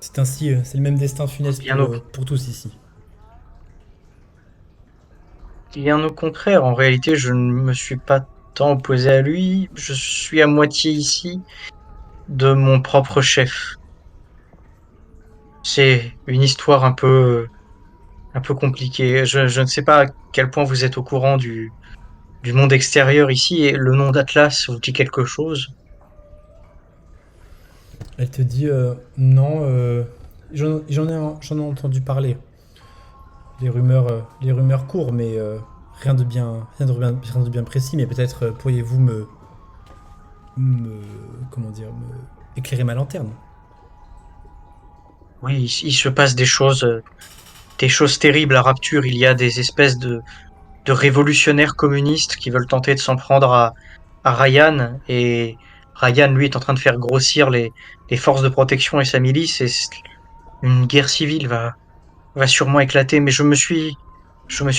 Speaker 1: C'est ainsi, c'est le même destin funeste
Speaker 4: Bien au,
Speaker 1: pour tous ici.
Speaker 4: bien au contraire, en réalité, je ne me suis pas tant opposé à lui. Je suis à moitié ici de mon propre chef. C'est une histoire un peu compliquée. Je ne sais pas à quel point vous êtes au courant du monde extérieur ici et le nom d'Atlas vous dit quelque chose.
Speaker 1: Elle te dit non, j'en ai entendu parler. Les rumeurs courent, mais rien de bien précis. Mais peut-être pourriez-vous me, comment dire, me éclairer ma lanterne.
Speaker 4: Oui, il se passe des choses terribles à Rapture. Il y a des espèces de révolutionnaires communistes qui veulent tenter de s'en prendre à Ryan. Et Ryan, lui, est en train de faire grossir les forces de protection et sa milice. Et une guerre civile va sûrement éclater. Mais je me suis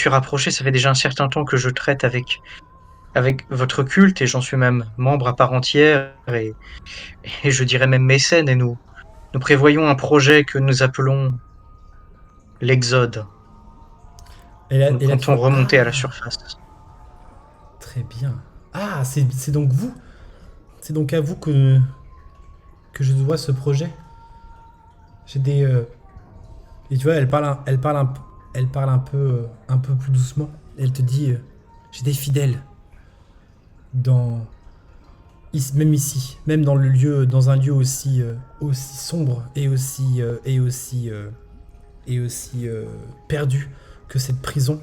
Speaker 4: rapproché. Ça fait déjà un certain temps que je traite avec votre culte et j'en suis même membre à part entière et je dirais même mécène. Et nous prévoyons un projet que nous appelons l'Exode. Nous
Speaker 1: Et là, tu
Speaker 4: comptons
Speaker 1: vois,
Speaker 4: remonter à la
Speaker 1: ah,
Speaker 4: surface.
Speaker 1: très bien. Ah, c'est donc vous. C'est donc à vous que je dois ce projet. J'ai des, et tu vois, elle parle un peu plus doucement. Elle te dit, j'ai des fidèles dans, même ici, même dans un lieu aussi sombre et aussi perdu que cette prison.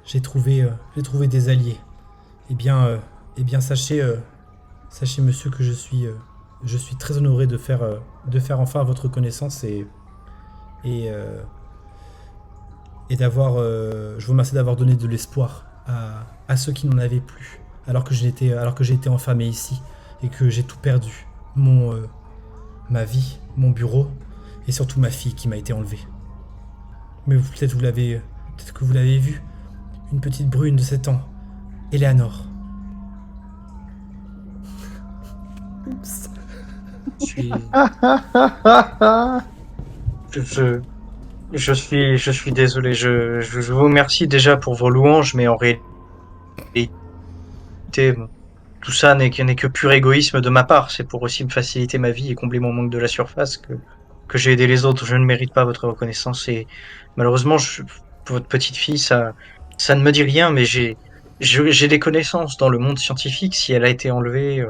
Speaker 1: J'ai trouvé des alliés. Eh bien, euh, eh bien, sachez, monsieur, que je suis très honoré de faire enfin votre connaissance et, euh, et d'avoir, je vous remercie d'avoir donné de l'espoir à ceux qui n'en avaient plus, alors que j'ai été enfermé ici et que j'ai tout perdu, ma vie, mon bureau et surtout ma fille qui m'a été enlevée. Mais peut-être que vous l'avez vue, une petite brune de 7 ans, Eleanor. Oups.
Speaker 4: Je suis, je, je suis désolé. Je vous remercie déjà pour vos louanges, mais en réalité, bon, tout ça n'est que pur égoïsme de ma part. C'est pour aussi me faciliter ma vie et combler mon manque de la surface que j'ai aidé les autres. Je ne mérite pas votre reconnaissance et malheureusement, pour votre petite fille, ça ne me dit rien, mais j'ai des connaissances dans le monde scientifique. Si elle a été enlevée,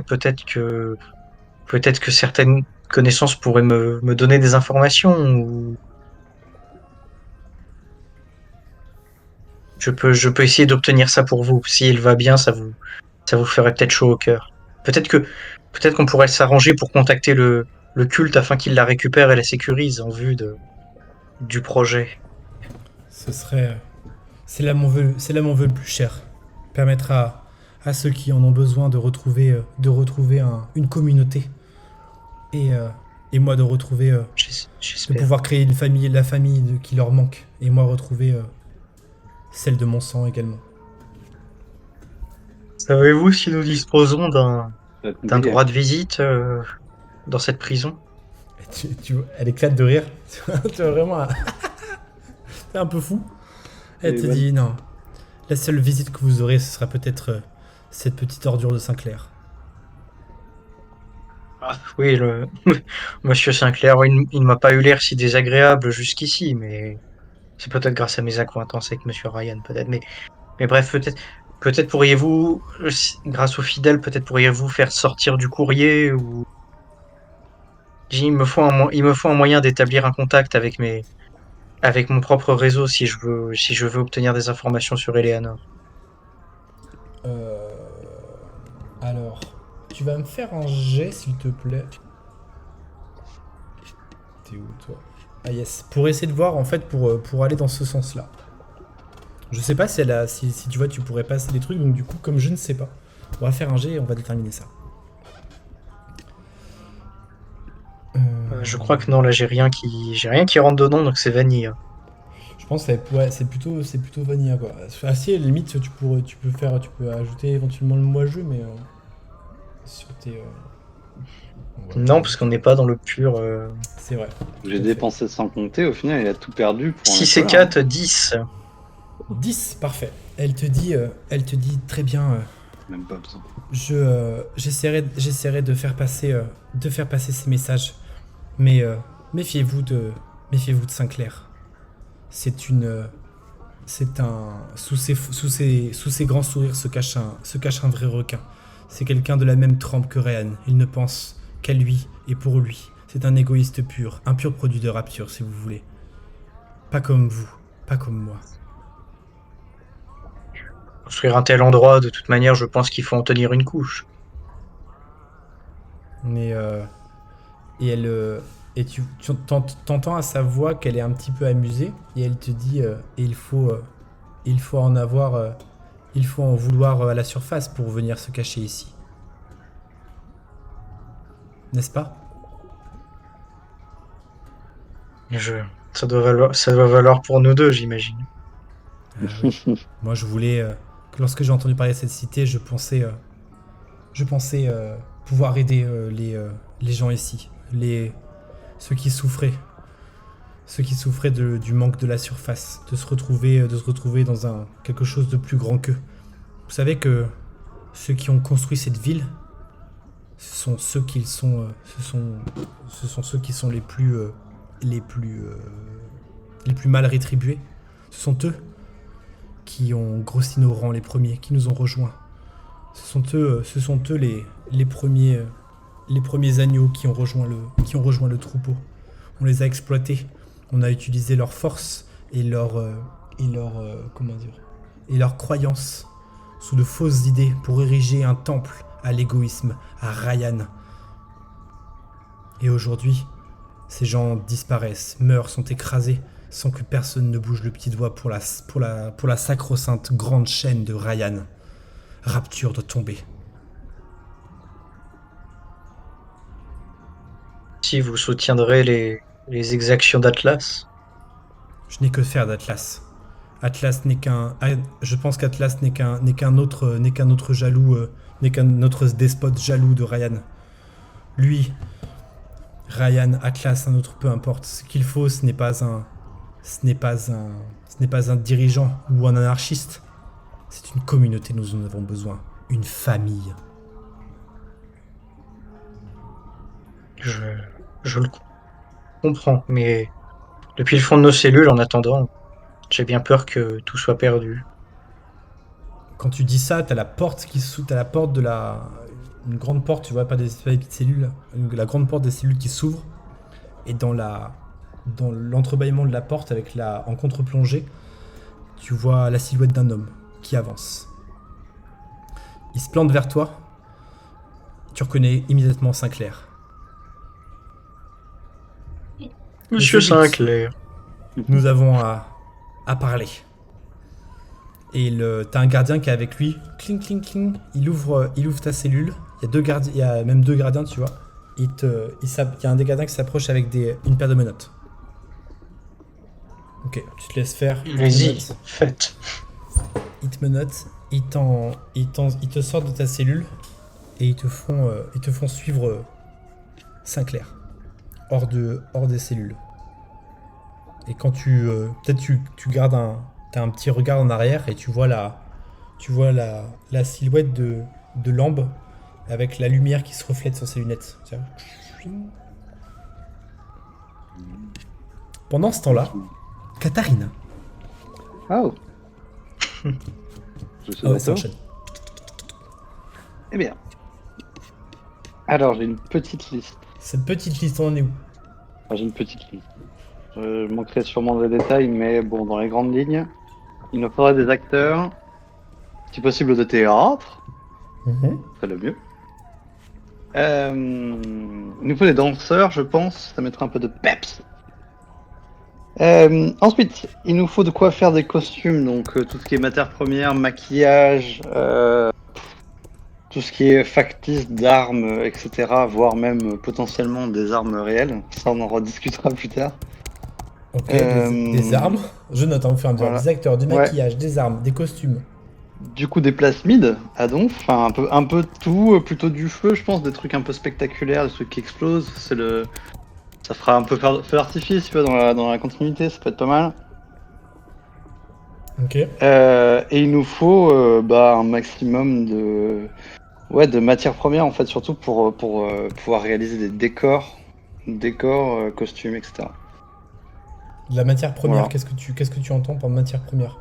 Speaker 4: peut-être que certaines connaissances pourraient me donner des informations ou je peux essayer d'obtenir ça pour vous. Si elle va bien, ça vous ferait peut-être chaud au cœur. Peut-être que, peut-être qu'on pourrait s'arranger pour contacter le culte afin qu'il la récupère et la sécurise en vue du projet.
Speaker 1: Ce serait, c'est là mon vœu le plus cher. Permettre à ceux qui en ont besoin de retrouver une communauté et, euh, et moi de
Speaker 4: J'espère.
Speaker 1: pouvoir créer la famille qui leur manque et moi retrouver celle de mon sang également.
Speaker 4: Savez-vous si nous disposons
Speaker 2: Ça va être
Speaker 4: d'un
Speaker 2: compliqué.
Speaker 4: droit de visite dans cette prison?
Speaker 1: Et elle éclate de rire. Tu vois vraiment, c'est un peu fou. Elle
Speaker 2: Et
Speaker 1: te
Speaker 2: voilà.
Speaker 1: dit non, la seule visite que vous aurez, ce sera peut-être cette petite ordure de Sinclair.
Speaker 4: Oui, Monsieur Sinclair, il ne m'a pas eu l'air si désagréable jusqu'ici, mais c'est peut-être grâce à mes accointances avec Monsieur Ryan, peut-être. Mais bref, peut-être pourriez-vous, grâce aux fidèles, peut-être pourriez-vous faire sortir du courrier ou il me faut un moyen d'établir un contact avec mon propre réseau si je veux obtenir des informations sur Eleanor.
Speaker 1: Euh, Alors, tu vas me faire un jet, s'il te plaît. T'es où, toi? Ah yes, pour essayer de voir, en fait, pour aller dans ce sens-là. Je sais pas si, si tu vois, tu pourrais passer des trucs, donc du coup, comme je ne sais pas, on va faire un jet et on va déterminer ça.
Speaker 4: Je crois que non, là j'ai rien qui rentre dedans, donc c'est vanille, hein.
Speaker 1: Je pense que c'est plutôt vanilla, quoi. Ah si, à la limite, tu peux ajouter éventuellement le moi-jeu, mais sur tes... on va-
Speaker 4: Non, parce qu'on n'est pas dans le pur.
Speaker 1: C'est vrai.
Speaker 2: J'ai
Speaker 1: Tout à
Speaker 2: dépensé sans compter, au final, il a tout perdu pour en
Speaker 4: 6
Speaker 2: être
Speaker 4: et
Speaker 2: là,
Speaker 4: 4,
Speaker 2: hein.
Speaker 4: 10.
Speaker 1: 10, parfait. Elle te dit très bien.
Speaker 2: Même pas besoin.
Speaker 1: J'essaierai de faire passer ces messages, mais méfiez-vous de Sinclair. C'est un sous ses grands sourires se cache un vrai requin. C'est quelqu'un de la même trempe que Ryan. Il ne pense qu'à lui et pour lui. C'est un égoïste pur, un pur produit de rapture, si vous voulez. Pas comme vous, pas comme moi.
Speaker 4: Construire un tel endroit, de toute manière, je pense qu'il faut en tenir une couche.
Speaker 1: Mais et elle et tu t'entends à sa voix qu'elle est un petit peu amusée et elle te dit et il faut en avoir il faut en vouloir à la surface pour venir se cacher ici. N'est-ce pas?
Speaker 4: Je... ça doit valoir pour nous deux, j'imagine.
Speaker 1: Oui. Moi je voulais que lorsque j'ai entendu parler de cette cité, je pensais pouvoir aider les gens ici, ceux qui souffraient du manque de la surface, de se retrouver dans quelque chose de plus grand qu'eux. Vous savez que ceux qui ont construit cette ville, ce sont ceux qui sont, ce sont ceux qui sont les plus mal rétribués. Ce sont eux qui ont grossi nos rangs les premiers, qui nous ont rejoints. Ce sont eux les premiers agneaux qui ont rejoint le troupeau. On les a exploités. On a utilisé leur force et comment dire, et leur croyance sous de fausses idées pour ériger un temple à l'égoïsme, à Ryan. Et aujourd'hui, ces gens disparaissent, meurent, sont écrasés, sans que personne ne bouge le petit doigt pour la sacro-sainte grande chaîne de Ryan. Rapture doit tomber.
Speaker 4: Si vous soutiendrez les exactions d'Atlas.
Speaker 1: Je n'ai que faire d'Atlas. Atlas n'est qu'un. Je pense qu'Atlas n'est qu'un autre jaloux, n'est qu'un autre despote jaloux de Ryan. Lui, Ryan, Atlas, un autre, peu importe. Ce qu'il faut, ce n'est pas un dirigeant ou un anarchiste. C'est une communauté, nous en avons besoin. Une famille.
Speaker 4: Je le comprends, mais depuis le fond de nos cellules, en attendant, j'ai bien peur que tout soit perdu.
Speaker 1: Quand tu dis ça, t'as la porte une grande porte, tu vois, pas des petites cellules, la grande porte des cellules qui s'ouvre, et dans l'entrebâillement de la porte en contre-plongée, tu vois la silhouette d'un homme qui avance. Il se plante vers toi, tu reconnais immédiatement Sinclair.
Speaker 4: Monsieur Sinclair.
Speaker 1: Nous avons à parler. Et t'as un gardien qui est avec lui. Cling, cling, cling. Il ouvre ta cellule. Il y a même deux gardiens, tu vois. Il y a un des gardiens qui s'approche avec une paire de menottes. Ok, tu te laisses faire.
Speaker 4: Vas-y, faites.
Speaker 1: Il te menotte. Ils te sortent de ta cellule. Et ils te font suivre Sinclair. Hors des cellules. Et quand peut-être tu gardes t'as un petit regard en arrière et tu vois la silhouette de Lambe avec la lumière qui se reflète sur ses lunettes. Tu vois. Pendant ce temps-là, Katharina.
Speaker 2: Oh. Je suis
Speaker 1: Ah ouais, ça
Speaker 2: d'accord.
Speaker 1: enchaîne.
Speaker 2: Eh bien. Alors, j'ai une petite liste.
Speaker 1: Cette petite liste, on en est où?
Speaker 2: Enfin, j'ai une petite liste. Je manquerai sûrement des détails, mais bon, dans les grandes lignes, il nous faudra des acteurs, si possible de théâtre, c'est le mieux. Il nous faut des danseurs, je pense, ça mettra un peu de peps. Ensuite, il nous faut de quoi faire des costumes, donc tout ce qui est matière première, maquillage, tout ce qui est factice d'armes, etc., voire même potentiellement des armes réelles. Ça, on en rediscutera plus tard.
Speaker 1: Ok, des armes. Je note, on fait un
Speaker 2: Voilà.
Speaker 1: des acteurs, du
Speaker 2: Ouais.
Speaker 1: maquillage, des armes, des costumes.
Speaker 2: Du coup, des plasmides à donf, enfin un peu de tout, plutôt du feu, je pense, des trucs un peu spectaculaires, des trucs qui explosent. Ça fera un peu feu d'artifice, tu vois, dans la continuité, ça peut être pas mal.
Speaker 1: Ok.
Speaker 2: Et il nous faut un maximum de matières premières, en fait, surtout pour pouvoir réaliser des décors, costumes, etc.
Speaker 1: De la matière première,
Speaker 2: Voilà.
Speaker 1: qu'est-ce que tu entends par matière première?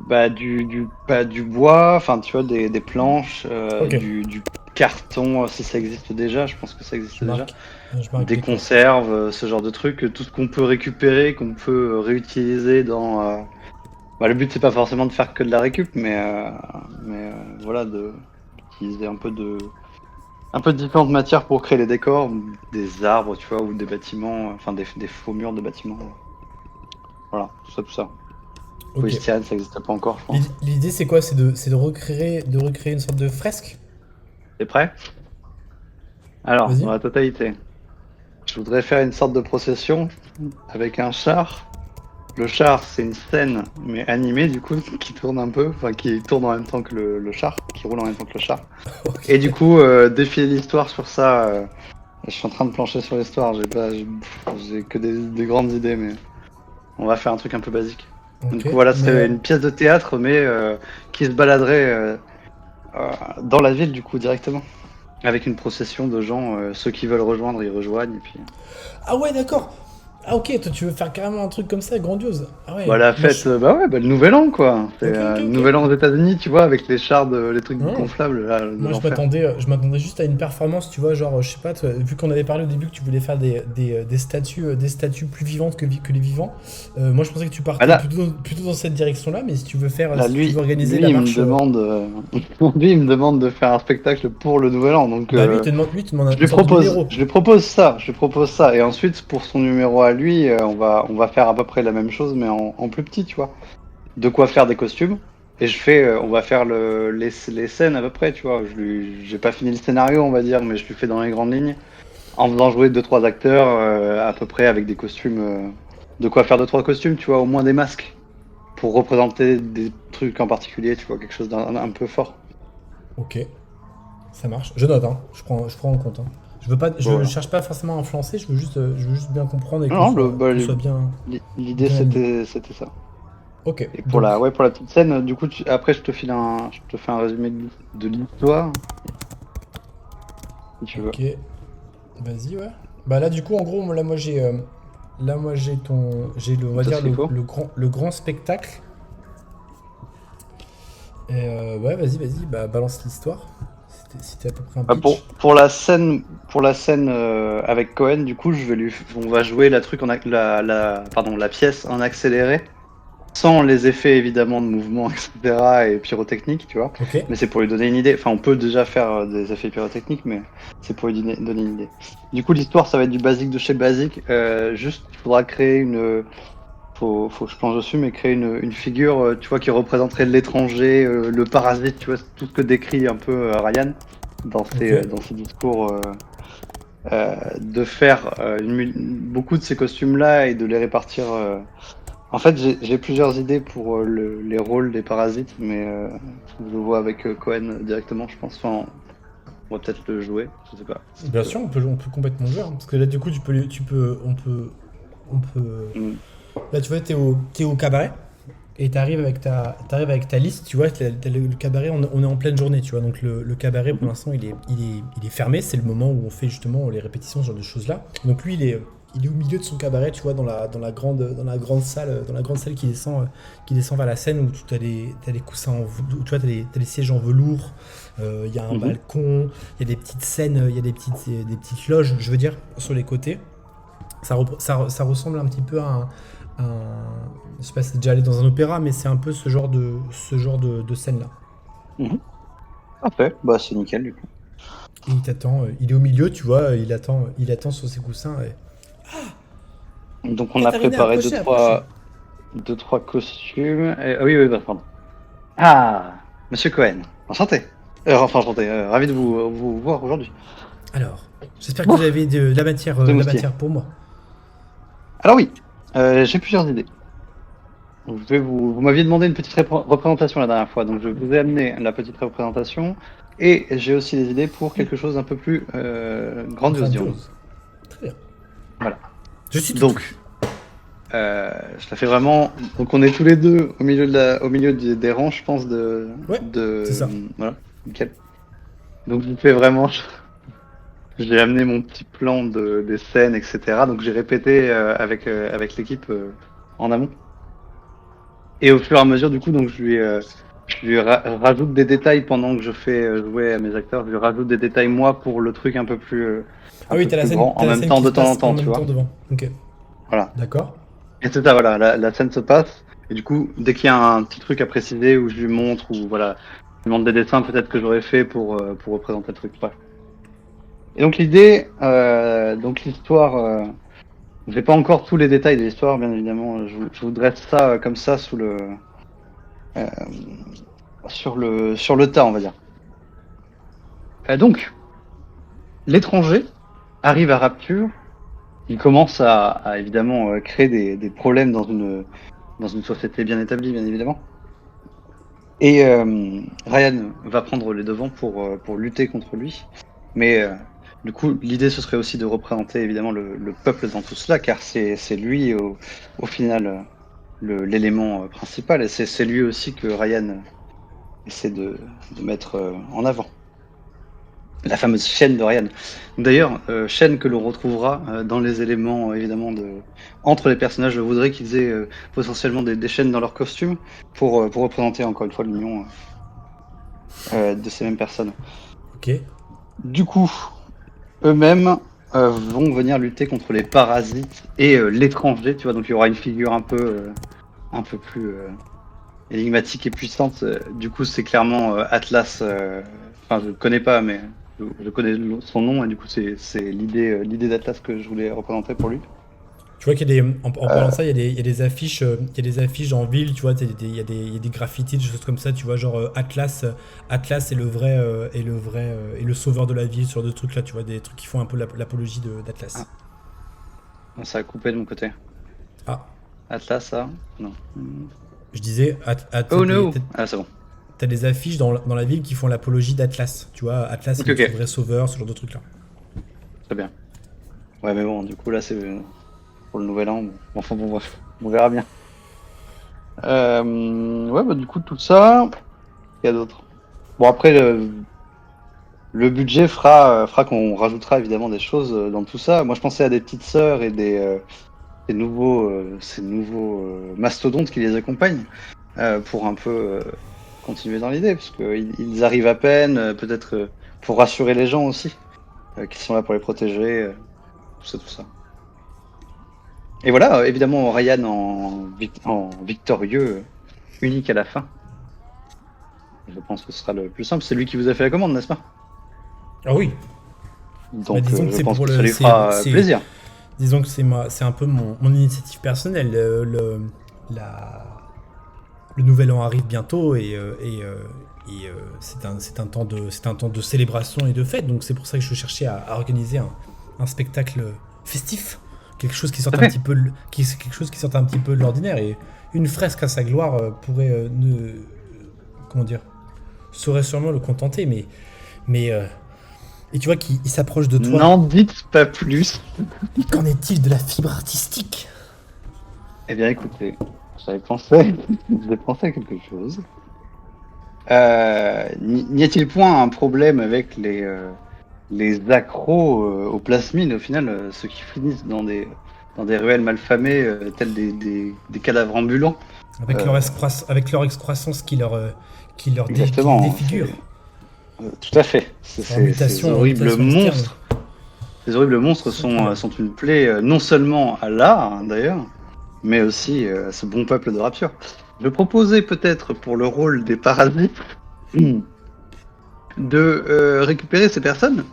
Speaker 2: Du bois, enfin, tu vois, des planches,
Speaker 1: Ok.
Speaker 2: du carton, si ça existe déjà, je pense que ça existe
Speaker 1: Je
Speaker 2: déjà.
Speaker 1: marque. Je marque
Speaker 2: Des
Speaker 1: décor.
Speaker 2: conserves, ce genre de trucs, tout ce qu'on peut récupérer, qu'on peut réutiliser dans. Le but c'est pas forcément de faire que de la récup, mais voilà, d'utiliser un peu de différentes matières pour créer les décors, des arbres, tu vois, ou des bâtiments, enfin des faux murs de bâtiments. Voilà, tout ça, tout ça.
Speaker 1: Ok.
Speaker 2: Polystyrène, ça n'existe pas encore, je pense.
Speaker 1: L'idée c'est quoi? C'est de recréer une sorte de fresque?
Speaker 2: T'es prêt? Alors,
Speaker 1: Vas-y.
Speaker 2: dans la totalité, je voudrais faire une sorte de procession avec un char. Le char, c'est une scène, mais animée du coup, qui tourne un peu, enfin qui tourne en même temps que le char, qui roule en même temps que le char.
Speaker 1: Ok.
Speaker 2: Et du coup, défiler l'histoire sur ça. Je suis en train de plancher sur l'histoire, j'ai que des grandes idées, mais on va faire un truc un peu basique.
Speaker 1: Ok.
Speaker 2: Du coup, voilà, ce
Speaker 1: Mais,
Speaker 2: serait une pièce de théâtre, mais qui se baladerait dans la ville, du coup, directement. Avec une procession de gens, ceux qui veulent rejoindre, ils rejoignent, et puis.
Speaker 1: Ah ouais, d'accord. Ah ok, toi tu veux faire carrément un truc comme ça, grandiose. Ah ouais.
Speaker 2: La
Speaker 1: Moi,
Speaker 2: fête, le nouvel an, quoi. C'est
Speaker 1: Ok, ok,
Speaker 2: le
Speaker 1: ok.
Speaker 2: nouvel an aux États-Unis, tu vois, avec les chars, les trucs
Speaker 1: Non.
Speaker 2: gonflables, là, de
Speaker 1: Moi,
Speaker 2: l'enfer.
Speaker 1: je m'attendais juste à une performance, tu vois, genre, je sais pas, toi, vu qu'on avait parlé au début que tu voulais faire des statues plus vivantes que les vivants. Moi, je pensais que tu partais
Speaker 2: Là,
Speaker 1: plutôt dans cette direction-là, mais si tu veux faire,
Speaker 2: là,
Speaker 1: si tu
Speaker 2: lui,
Speaker 1: veux organiser
Speaker 2: lui,
Speaker 1: la
Speaker 2: il me
Speaker 1: marche,
Speaker 2: demande, lui, il me demande de faire un spectacle pour le nouvel an, donc.
Speaker 1: bah lui, il te demande
Speaker 2: Je
Speaker 1: une
Speaker 2: lui
Speaker 1: sorte de numéro.
Speaker 2: je lui propose ça, et ensuite pour son numéro à lui, on va faire à peu près la même chose, mais en plus petit, tu vois. De quoi faire des costumes, et on va faire les scènes à peu près, tu vois. J'ai pas fini le scénario, on va dire, mais je lui fais dans les grandes lignes, en faisant jouer 2-3 acteurs à peu près avec des costumes, de quoi faire 2-3 costumes, tu vois, au moins des masques, pour représenter des trucs en particulier, tu vois, quelque chose d'un peu fort.
Speaker 1: Ok, ça marche. Je note, hein. Je prends en compte. Hein. Je
Speaker 2: Voilà.
Speaker 1: cherche pas forcément à influencer. Je veux juste bien comprendre et
Speaker 2: Non,
Speaker 1: qu'on soit bien,
Speaker 2: l'idée
Speaker 1: bien aligné.
Speaker 2: c'était ça.
Speaker 1: Ok,
Speaker 2: Et
Speaker 1: donc,
Speaker 2: pour la petite scène, du coup, après, je te fais un résumé de l'histoire, si tu veux.
Speaker 1: ok, vas-y, ouais. Bah là, du coup, en gros, là, moi, on va
Speaker 2: T'as
Speaker 1: dire
Speaker 2: ce qu'il faut.
Speaker 1: le grand spectacle. Et ouais, vas-y, bah balance l'histoire. C'était à peu près un pitch.
Speaker 2: Pour la scène avec Cohen, du coup, on va jouer la truc la pièce en accéléré, sans les effets évidemment de mouvement, etc. et pyrotechnique, tu vois.
Speaker 1: Ok,
Speaker 2: Mais c'est pour lui donner une idée. Enfin, on peut déjà faire des effets pyrotechniques, mais c'est pour lui donner une idée. Du coup, l'histoire, ça va être du basique de chez basique. Juste, il faudra créer faut que je plonge dessus, mais créer une figure, tu vois, qui représenterait l'étranger, le parasite, tu vois, tout ce que décrit un peu Ryan
Speaker 1: ok,
Speaker 2: dans ses discours, de faire beaucoup de ces costumes-là et de les répartir. En fait, j'ai plusieurs idées pour les rôles des parasites, mais je le vois avec Cohen directement, je pense. Enfin, on va peut-être le jouer, je sais pas.
Speaker 1: bien sûr, on peut complètement le jouer. Hein, parce que là, du coup, on peut.
Speaker 2: Mm.
Speaker 1: Là, tu vois, t'es au cabaret. et t'arrives avec ta liste, tu vois, t'as le cabaret, on est en pleine journée, tu vois, donc le cabaret pour l'instant il est fermé, c'est le moment où on fait justement les répétitions, ce genre de choses-là. Donc lui il est au milieu de son cabaret, tu vois, dans la grande salle qui descend vers la scène où t'as des coussins en velours, tu vois, t'as des sièges en velours, il y a un balcon, il y a des petites scènes, il y a des petites loges, je veux dire, sur les côtés. Ça ressemble un petit peu à je sais pas si c'est déjà allé dans un opéra, mais c'est un peu ce genre de scène-là.
Speaker 2: Parfait, bah c'est nickel du coup.
Speaker 1: Et il t'attend, il est au milieu, tu vois, il attend sur ses coussins.
Speaker 2: Donc on a
Speaker 1: Katharina,
Speaker 2: préparé deux, trois costumes. Oui, bah, pardon. Ah, Monsieur Cohen, enchanté. Enchanté, ravi de vous voir aujourd'hui.
Speaker 1: Alors, j'espère que vous avez de la matière pour moi.
Speaker 2: Alors oui, j'ai plusieurs idées. Vous m'aviez demandé une petite représentation la dernière fois, donc je vous ai amené la petite représentation et j'ai aussi des idées pour quelque chose d'un peu plus grandiose, dirons-nous.
Speaker 1: Très bien.
Speaker 2: Voilà.
Speaker 1: Je suis tout
Speaker 2: Donc, je la fais vraiment. Donc on est tous les deux au milieu des rangs, je pense
Speaker 1: Ouais, c'est ça.
Speaker 2: Voilà, nickel. Donc je vous fais vraiment. J'ai amené mon petit plan des scènes, etc. Donc j'ai répété avec l'équipe en amont. Et au fur et à mesure, du coup, donc je lui rajoute des détails pendant que je fais jouer à mes acteurs. Je lui rajoute des détails moi pour le truc un peu plus
Speaker 1: Ah oui, t'as la scène,
Speaker 2: grand, en même temps, de temps en temps, tu vois.
Speaker 1: devant. Ok.
Speaker 2: Voilà.
Speaker 1: D'accord.
Speaker 2: Et c'est ça, voilà, la scène se passe. Et du coup, dès qu'il y a un petit truc à préciser où je lui montre, ou voilà, je lui demande des dessins peut-être que j'aurais fait pour représenter le truc. Ouais. Et donc l'idée, donc l'histoire, j'ai pas encore tous les détails de l'histoire, bien évidemment. Je vous dresse ça comme ça sous euh, sur le tas, on va dire. Donc, l'étranger arrive à Rapture. Il commence à évidemment créer des problèmes dans une société bien établie, bien évidemment. Et Ryan va prendre les devants pour lutter contre lui. Mais du coup, l'idée, ce serait aussi de représenter évidemment le peuple dans tout cela, car c'est lui, au final, l'élément principal. Et c'est lui aussi que Ryan essaie de mettre en avant. La fameuse chaîne de Ryan. D'ailleurs, chaîne que l'on retrouvera dans les éléments, évidemment, entre les personnages. Je voudrais qu'ils aient potentiellement des chaînes dans leurs costumes pour représenter encore une fois l'union de ces mêmes personnes.
Speaker 1: Ok.
Speaker 2: Du coup, eux-mêmes vont venir lutter contre les parasites et l'étranger, tu vois. Donc il y aura une figure un peu plus énigmatique et puissante. Du coup, c'est clairement Atlas. Enfin, je le connais pas, mais je connais son nom et du coup, c'est l'idée d'Atlas que je voulais représenter pour lui.
Speaker 1: Tu vois qu'il y a en parlant de ça, il y a des affiches, en ville, tu vois, il y a des graffitis, des choses comme ça, tu vois, genre Atlas est le vrai, et le sauveur de la ville, sur deux trucs là, tu vois, des trucs qui font un peu l'apologie d'Atlas.
Speaker 2: Ah. Ça a coupé de mon côté.
Speaker 1: Ah.
Speaker 2: Atlas, ça? Non.
Speaker 1: Je disais,
Speaker 2: Oh no! Ah, c'est bon.
Speaker 1: T'as des affiches dans la ville qui font l'apologie d'Atlas, tu vois, Atlas est le vrai sauveur, ce genre de trucs là.
Speaker 2: Très bien. Ouais, mais bon, du coup, là, c'est pour le nouvel an. Enfin, bon, bref, on verra bien. Ouais, bah, du coup, tout ça. Il y a d'autres. Bon, après, le budget fera qu'on rajoutera évidemment des choses dans tout ça. Moi, je pensais à des petites sœurs et ces nouveaux mastodontes qui les accompagnent pour un peu continuer dans l'idée, parce qu'ils arrivent à peine, peut-être pour rassurer les gens aussi, qui sont là pour les protéger, tout ça. Et voilà, évidemment, Ryan en victorieux, unique à la fin. Je pense que ce sera le plus simple. C'est lui qui vous a fait la commande, n'est-ce pas?
Speaker 1: Ah oui.
Speaker 2: Donc, je pense que ça lui fera plaisir.
Speaker 1: Disons que c'est un peu mon initiative personnelle. Le nouvel an arrive bientôt et c'est un temps de célébration et de fête. Donc c'est pour ça que je cherchais à organiser un spectacle festif, quelque chose qui sorte un petit peu de l'ordinaire, et une fresque à sa gloire pourrait saurait sûrement le contenter, mais et tu vois qu'il s'approche de toi.
Speaker 2: N'en dites pas plus.
Speaker 1: Qu'en est-il de la fibre artistique?
Speaker 2: Eh bien, écoutez, j'avais pensé, j'ai pensé à quelque chose. N'y a-t-il point un problème avec les accros aux plasmides, au final, ceux qui finissent dans des ruelles malfamées, tels des cadavres ambulants?
Speaker 1: Avec leur excroissance qui les
Speaker 2: Exactement,
Speaker 1: défigure.
Speaker 2: tout à fait.
Speaker 1: Leur mutation externe.
Speaker 2: Ces horribles monstres
Speaker 1: C'est clair.
Speaker 2: sont une plaie non seulement à l'art, hein, d'ailleurs, mais aussi à ce bon peuple de Rapture. Je proposais peut-être pour le rôle des parasites de récupérer ces personnes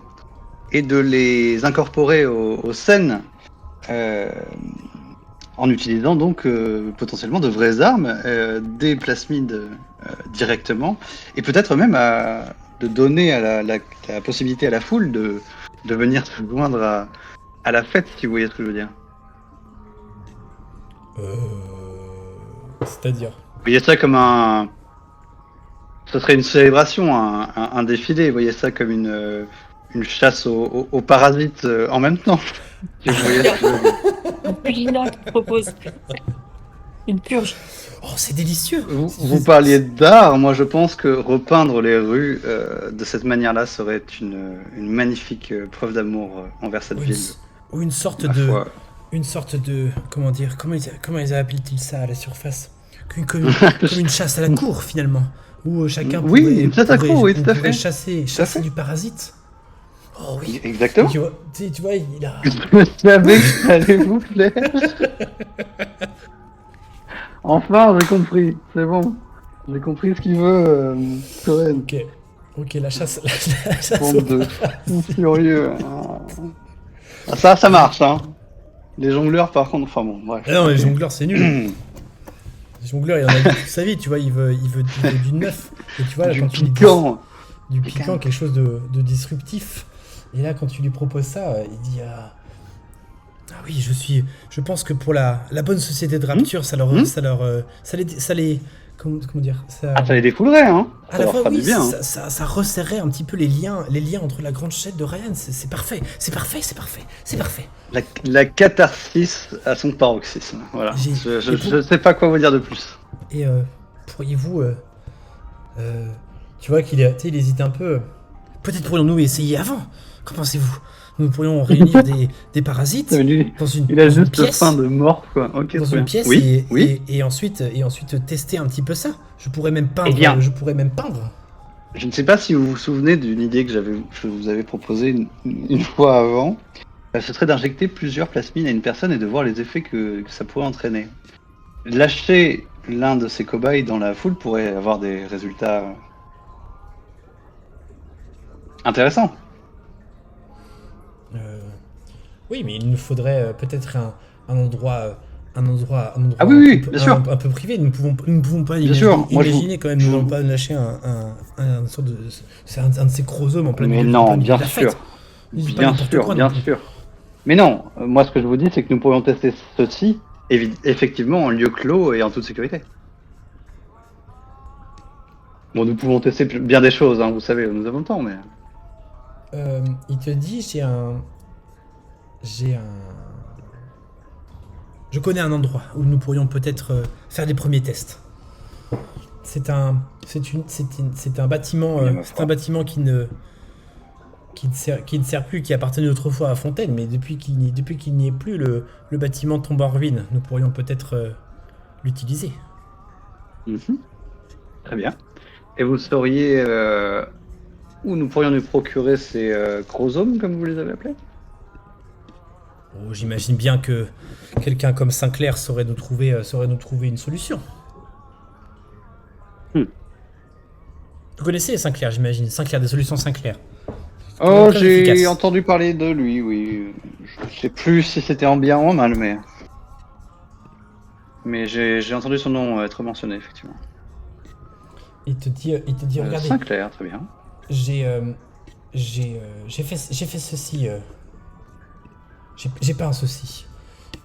Speaker 2: et de les incorporer aux scènes euh, en utilisant donc potentiellement de vraies armes, des plasmides directement, et peut-être même de donner la possibilité à la foule de venir se joindre à la fête, si vous voyez ce que je veux dire.
Speaker 1: C'est-à-dire.
Speaker 2: Vous voyez ça comme ce serait une célébration, un défilé. Vous voyez ça comme une chasse aux parasites en même temps. Si vous voyez ce que je veux dire.
Speaker 3: Un pugilat qui propose une purge.
Speaker 1: Oh, c'est délicieux.
Speaker 2: Vous parliez d'art, moi je pense que repeindre les rues de cette manière-là serait une magnifique preuve d'amour envers cette ville.
Speaker 1: Ou une sorte
Speaker 2: Ma
Speaker 1: de.
Speaker 2: foi.
Speaker 1: Une sorte de. Comment dire. Comment ils appellent-ils ça à la surface comme une chasse à la cour, finalement. Où chacun
Speaker 2: Oui,
Speaker 1: pourrait,
Speaker 2: une chasse à cour, oui, tout à fait.
Speaker 1: chasser
Speaker 2: fait.
Speaker 1: du parasite. Oh oui.
Speaker 2: Exactement.
Speaker 1: Tu vois, il a.
Speaker 2: Je savais que ça allait vous plaire. Enfin, j'ai compris. C'est bon. J'ai compris ce qu'il veut, Cohen.
Speaker 1: Ok, la chasse. La chasse
Speaker 2: Bande
Speaker 1: au
Speaker 2: de
Speaker 1: parasite.
Speaker 2: fous furieux. Ah, ça marche, hein. Les jongleurs, par contre, enfin bon, bref.
Speaker 1: Ah non, les jongleurs, c'est nul. Les jongleurs, il en a vu toute sa vie, tu vois, il veut du neuf. Et tu vois, là,
Speaker 2: Du
Speaker 1: quand tu lui dis
Speaker 2: piquant.
Speaker 1: du piquant, quelque chose de disruptif. Et là, quand tu lui proposes ça, il dit ah oui, je pense que pour la bonne société de Rapture, ça les comment dire,
Speaker 2: Ah, ça les défoulerait, hein.
Speaker 1: à
Speaker 2: Ça
Speaker 1: la
Speaker 2: leur
Speaker 1: fois
Speaker 2: fera
Speaker 1: oui,
Speaker 2: du bien. Hein.
Speaker 1: ça resserrerait un petit peu les liens entre la grande chaîne de Ryan. C'est parfait, c'est parfait, c'est parfait, c'est parfait.
Speaker 2: La catharsis à son paroxysme. Voilà. Je sais pas quoi vous dire de plus.
Speaker 1: Et pourriez-vous, tu vois qu'il il hésite un peu. Peut-être pourrions-nous essayer avant. Qu'en pensez-vous? Nous pourrions réunir des parasites
Speaker 2: Lui,
Speaker 1: dans une,
Speaker 2: il a
Speaker 1: dans une
Speaker 2: juste
Speaker 1: pièce,
Speaker 2: faim de mort, quoi. Ok,
Speaker 1: dans
Speaker 2: très
Speaker 1: une
Speaker 2: bien.
Speaker 1: pièce
Speaker 2: Oui, oui.
Speaker 1: et ensuite tester un petit peu ça. Je pourrais même peindre.
Speaker 2: Eh bien. Je ne sais pas si vous vous souvenez d'une idée que je vous avais proposée une fois avant. Ce serait d'injecter plusieurs plasmines à une personne et de voir les effets que ça pourrait entraîner. Lâcher l'un de ces cobayes dans la foule pourrait avoir des résultats intéressants.
Speaker 1: Oui, mais il nous faudrait peut-être un endroit.
Speaker 2: Ah oui, bien sûr.
Speaker 1: Un peu privé. Nous ne pouvons pas
Speaker 2: Bien sûr. Moi,
Speaker 1: imaginer quand même. Nous n'allons pas lâcher un sorte de. C'est un de ces chromosomes en plein
Speaker 2: Mais
Speaker 1: milieu
Speaker 2: non,
Speaker 1: de
Speaker 2: bien
Speaker 1: la
Speaker 2: sûr.
Speaker 1: fête. Ils disent pas n'importe quoi
Speaker 2: Bien
Speaker 1: non plus.
Speaker 2: sûr. Mais non, moi ce que je vous dis, c'est que nous pourrions tester ceci, effectivement, en lieu clos et en toute sécurité. Bon, nous pouvons tester bien des choses, hein, vous savez, nous avons le temps, mais...
Speaker 1: Il te dit je connais un endroit où nous pourrions peut-être faire des premiers tests. C'est un bâtiment, c'est un bâtiment qui ne sert plus, qui appartenait autrefois à Fontaine, mais depuis qu'il n'y est plus, le bâtiment tombe en ruine. Nous pourrions peut-être l'utiliser.
Speaker 2: Mhm. Très bien. Et vous sauriez où nous pourrions nous procurer ces chromosomes, comme vous les avez appelés?
Speaker 1: Oh, j'imagine bien que quelqu'un comme Sinclair saurait nous trouver une solution. Vous connaissez Sinclair, j'imagine. Sinclair, des solutions Sinclair.
Speaker 2: Oh,
Speaker 1: Très
Speaker 2: j'ai
Speaker 1: efficace.
Speaker 2: entendu parler de lui, oui. Je sais plus si c'était en bien ou en mal, mais j'ai entendu son nom être mentionné, effectivement.
Speaker 1: Il te dit, regardez,
Speaker 2: Sinclair, très bien.
Speaker 1: j'ai fait ceci. J'ai pas un ceci.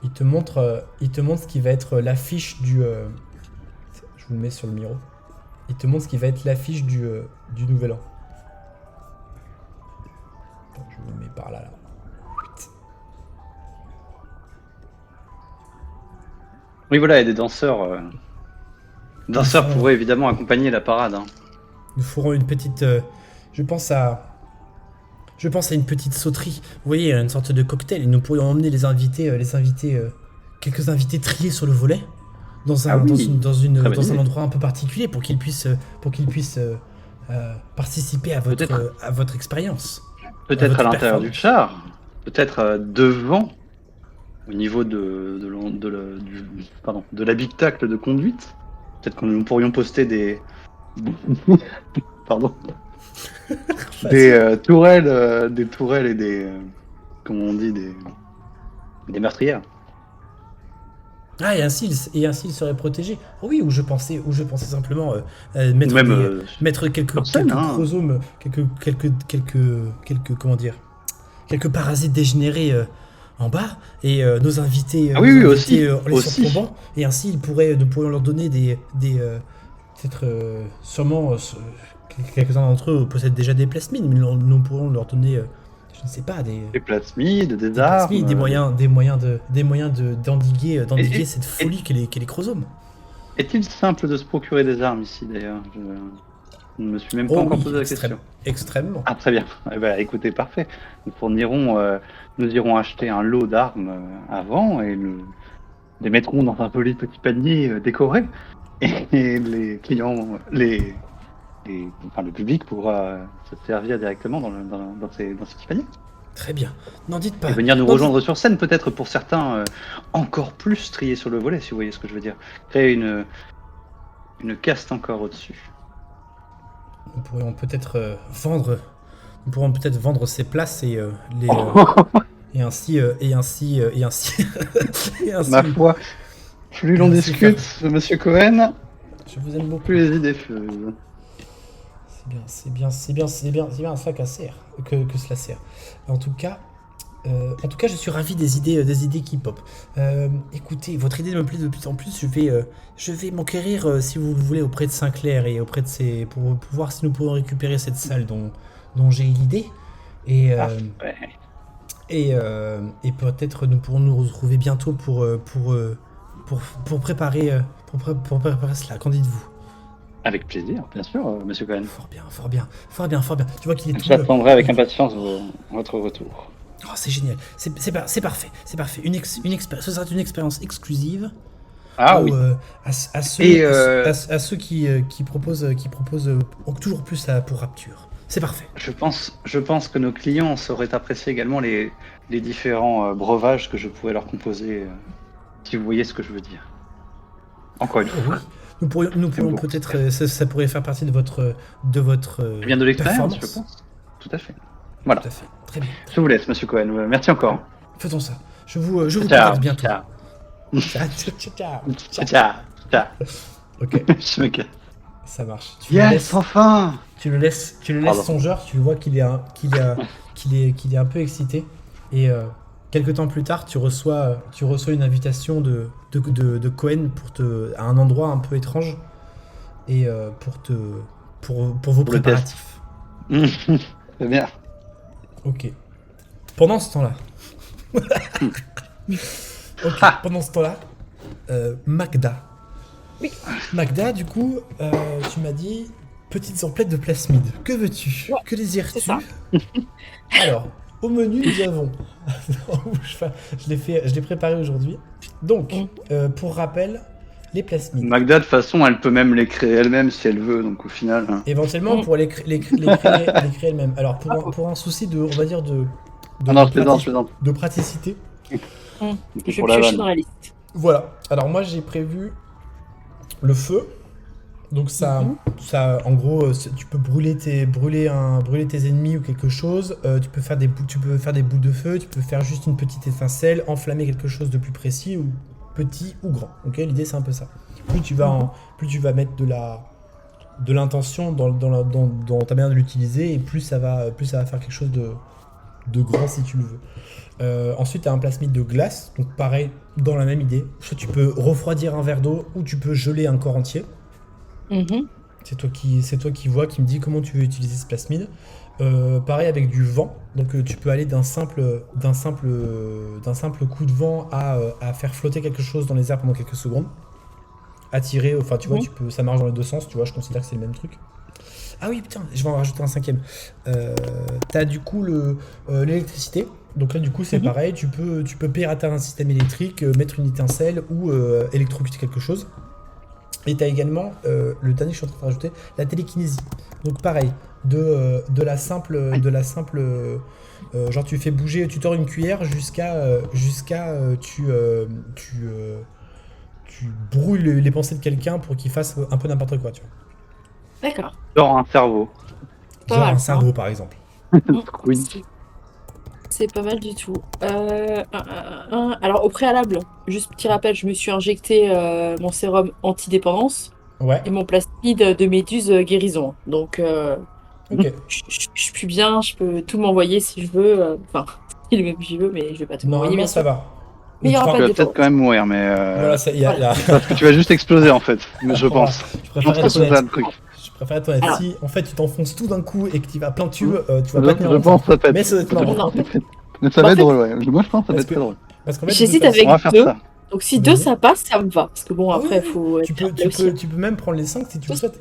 Speaker 1: Il te montre ce qui va être l'affiche du. Je vous le mets sur le miro. Il te montre ce qui va être l'affiche du nouvel an. Attends, je vous le mets par là.
Speaker 2: Oui, voilà, et des danseurs. Danseurs
Speaker 1: Ils font-
Speaker 2: pourraient évidemment accompagner la parade. Hein.
Speaker 1: Nous ferons une petite. Je pense à une petite sauterie. Vous voyez, une sorte de cocktail. Et nous pourrions emmener quelques invités triés sur le volet, dans
Speaker 2: Ah oui, très bonne
Speaker 1: dans un
Speaker 2: idée.
Speaker 1: endroit un peu particulier pour qu'ils puissent participer à
Speaker 2: Peut-être.
Speaker 1: à votre expérience.
Speaker 2: Peut-être
Speaker 1: votre
Speaker 2: à l'intérieur du
Speaker 1: performance.
Speaker 2: char, peut-être devant, au niveau de l'habitacle de conduite. Peut-être que nous pourrions poster des, pardon, des tourelles et comment on dit, des meurtrières.
Speaker 1: Ah, et ainsi, il serait protégé. Oh oui, ou je pensais simplement
Speaker 2: Ou même
Speaker 1: mettre quelques
Speaker 2: sur scène, hein.
Speaker 1: chromosomes, comment dire, quelques parasites dégénérés en bas, et nos invités,
Speaker 2: Ah oui, oui, aussi,
Speaker 1: les
Speaker 2: aussi.
Speaker 1: surplombant, et ainsi nous pourrions leur donner peut-être sûrement quelques-uns d'entre eux possèdent déjà des plasmides, mais nous pourrons leur donner, je ne sais pas,
Speaker 2: Des plasmides, des
Speaker 1: des
Speaker 2: armes.
Speaker 1: plasmides, des moyens d'endiguer
Speaker 2: Et-
Speaker 1: cette folie qu'est les chromosomes.
Speaker 2: Est-il simple de se procurer des armes ici d'ailleurs? Je ne me suis même pas encore posé la question.
Speaker 1: Extrêmement.
Speaker 2: Ah très bien. Eh ben, écoutez, parfait. Nous irons acheter un lot d'armes avant et nous les mettrons dans un joli petit panier décoré. Et les clients, enfin, le public pourra se servir directement dans ces petits paniers.
Speaker 1: Très bien. N'en dites pas.
Speaker 2: Et venir nous
Speaker 1: N'en
Speaker 2: rejoindre sur scène, peut-être pour certains encore plus triés sur le volet, si vous voyez ce que je veux dire. Créer une caste encore au-dessus.
Speaker 1: Nous pourrions peut-être vendre ces places et et ainsi et ainsi
Speaker 2: Ma foi, plus l'on
Speaker 1: Merci,
Speaker 2: discute, monsieur Cohen,
Speaker 1: Je vous aime beaucoup.
Speaker 2: plus les idées fusent.
Speaker 1: C'est bien à ça que cela sert. En tout cas, je suis ravi des idées qui pop. Écoutez, votre idée me plaît de plus en plus. Je vais m'enquérir, si vous le voulez, auprès de Sinclair et auprès de pour voir si nous pouvons récupérer cette salle dont j'ai l'idée. Et
Speaker 2: Parfait.
Speaker 1: et peut-être nous pourrons nous retrouver bientôt pour préparer cela. Qu'en dites-vous?
Speaker 2: Avec plaisir, bien sûr, monsieur Cohen.
Speaker 1: Fort bien. Tu vois qu'il est tout.
Speaker 2: J'attendrai avec impatience votre retour.
Speaker 1: Oh, c'est génial. C'est parfait. Ce sera une expérience exclusive.
Speaker 2: Ah oui.
Speaker 1: À ceux,
Speaker 2: Et,
Speaker 1: à ceux qui proposent toujours plus pour Rapture. C'est parfait.
Speaker 2: Je pense que nos clients sauraient apprécier également les différents breuvages que je pourrais leur composer, si vous voyez ce que je veux dire. Encore une fois.
Speaker 1: Oui. Nous pourrions
Speaker 2: beaucoup.
Speaker 1: peut-être, ça pourrait faire partie de votre
Speaker 2: C'est bien de l'expérience, je
Speaker 1: performance.
Speaker 2: pense. Tout à fait. Voilà.
Speaker 1: Tout à fait. Très bien.
Speaker 2: Je vous laisse, monsieur Cohen. Merci encore.
Speaker 1: Faisons ça. Je vous
Speaker 2: Ciao.
Speaker 1: contacte bientôt.
Speaker 2: Ciao.
Speaker 1: Ciao.
Speaker 2: Ciao.
Speaker 1: Ok,
Speaker 2: Je me casse.
Speaker 1: ça marche. Tu le
Speaker 2: Yes,
Speaker 1: laisses-
Speaker 2: enfin.
Speaker 1: Tu le laisses
Speaker 2: Pardon.
Speaker 1: songeur, tu le vois qu'il est un peu excité. Et quelques temps plus tard, tu reçois une invitation de Cohen à un endroit un peu étrange et pour vos
Speaker 2: Pour le
Speaker 1: préparatifs.
Speaker 2: C'est bien.
Speaker 1: Ok. Pendant ce temps-là. Pendant ce temps-là, Magda.
Speaker 3: Oui.
Speaker 1: Magda, du coup, tu m'as dit petites emplettes de plasmide. Que veux-tu?
Speaker 3: Ouais,
Speaker 1: Que désires-tu?
Speaker 3: c'est ça.
Speaker 1: Alors, au menu, nous avons. Je l'ai préparé aujourd'hui. Donc, pour rappel, les plasmides.
Speaker 2: Magda, de toute façon, elle peut même les créer elle-même si elle veut, donc au final. Hein.
Speaker 1: Éventuellement, pour les créer elle-même. Alors, pour un souci de, on va dire,
Speaker 2: Ah non, je plaisante.
Speaker 1: de praticité,
Speaker 3: Je
Speaker 2: pour
Speaker 3: vais
Speaker 2: la
Speaker 3: piocher
Speaker 2: vanne.
Speaker 3: dans la liste.
Speaker 1: voilà. Alors, moi, j'ai prévu le feu. Donc en gros, tu peux brûler tes ennemis ou quelque chose. Tu peux faire des boules de feu. Tu peux faire juste une petite étincelle, enflammer quelque chose de plus précis ou petit ou grand. Ok, l'idée c'est un peu ça. Plus tu vas mettre de l'intention dans ta manière de l'utiliser, et plus ça va faire quelque chose de grand si tu le veux. Ensuite, tu as un plasmide de glace. Donc pareil, dans la même idée. Soit tu peux refroidir un verre d'eau ou tu peux geler un corps entier.
Speaker 3: Mhm.
Speaker 1: C'est toi qui vois, qui me dit comment tu veux utiliser ce plasmide. Pareil avec du vent. Donc tu peux aller d'un simple coup de vent à faire flotter quelque chose dans les airs pendant quelques secondes. Attirer, enfin tu vois,
Speaker 3: Mhm.
Speaker 1: ça marche dans les deux sens, tu vois, je considère que c'est le même truc. Ah oui, putain, je vais en rajouter un cinquième. T'as du coup l'électricité. Donc là, du coup, c'est
Speaker 3: Mhm.
Speaker 1: pareil. Tu peux pirater un système électrique, mettre une étincelle ou électrocuter quelque chose. Et t'as également le dernier que je suis en train de rajouter, la télékinésie. Donc pareil, genre tu fais bouger, tu tords une cuillère tu brouilles les pensées de quelqu'un pour qu'il fasse un peu n'importe quoi, tu vois.
Speaker 3: D'accord,
Speaker 2: Genre un cerveau.
Speaker 3: pas
Speaker 1: Genre un
Speaker 3: mal ça.
Speaker 1: cerveau, par exemple.
Speaker 3: Mm.
Speaker 2: Oui.
Speaker 3: C'est pas mal du tout. Alors, au préalable, juste petit rappel, je me suis injecté mon sérum anti-dépendance
Speaker 1: Ouais,
Speaker 3: et mon plasmide de méduse guérison. Donc,
Speaker 1: ok.
Speaker 3: je suis bien, je peux tout m'envoyer si je veux. Enfin, si je veux, mais je vais pas tout m'envoyer,
Speaker 1: Normalement,
Speaker 3: bien
Speaker 1: ça
Speaker 3: sûr.
Speaker 1: va.
Speaker 3: Mais il n'y aura
Speaker 1: Enfin,
Speaker 3: pas
Speaker 2: Tu
Speaker 3: de
Speaker 2: vas peut-être quand
Speaker 3: dépendance.
Speaker 2: même mourir, mais
Speaker 1: voilà, ça,
Speaker 3: Voilà.
Speaker 2: parce que tu vas juste exploser en fait. Mais je
Speaker 1: voilà.
Speaker 2: pense.
Speaker 1: Je
Speaker 2: Je pense
Speaker 1: préfère
Speaker 2: que
Speaker 1: être
Speaker 2: c'est ça
Speaker 1: honnête.
Speaker 2: le truc.
Speaker 1: Je préfère être honnête.
Speaker 3: Alors,
Speaker 1: Si en fait tu t'enfonces tout d'un coup et que tu vas plein de tubes,
Speaker 2: Hmm.
Speaker 1: tu vas pas tenir
Speaker 2: Je
Speaker 1: longtemps.
Speaker 2: pense que ça peut être.
Speaker 1: Mais ça doit être marrant.
Speaker 3: non.
Speaker 2: Mais ça
Speaker 3: Bah,
Speaker 2: va
Speaker 3: en
Speaker 2: être
Speaker 3: fait,
Speaker 2: drôle, ouais. Moi je pense que ça va
Speaker 1: Parce
Speaker 2: être
Speaker 1: que,
Speaker 2: très drôle.
Speaker 1: parce qu'en fait, de toute
Speaker 3: j'hésite
Speaker 2: On
Speaker 1: façon.
Speaker 2: va
Speaker 3: avec
Speaker 2: faire
Speaker 3: deux.
Speaker 2: ça.
Speaker 3: Donc, si deux
Speaker 1: Vas-y.
Speaker 3: ça passe, ça me va. Parce que bon,
Speaker 1: Ah oui,
Speaker 3: après, il
Speaker 1: oui,
Speaker 3: faut être fair play aussi.
Speaker 1: tu peux même prendre les 5 si tu le
Speaker 3: Tous.
Speaker 1: souhaites.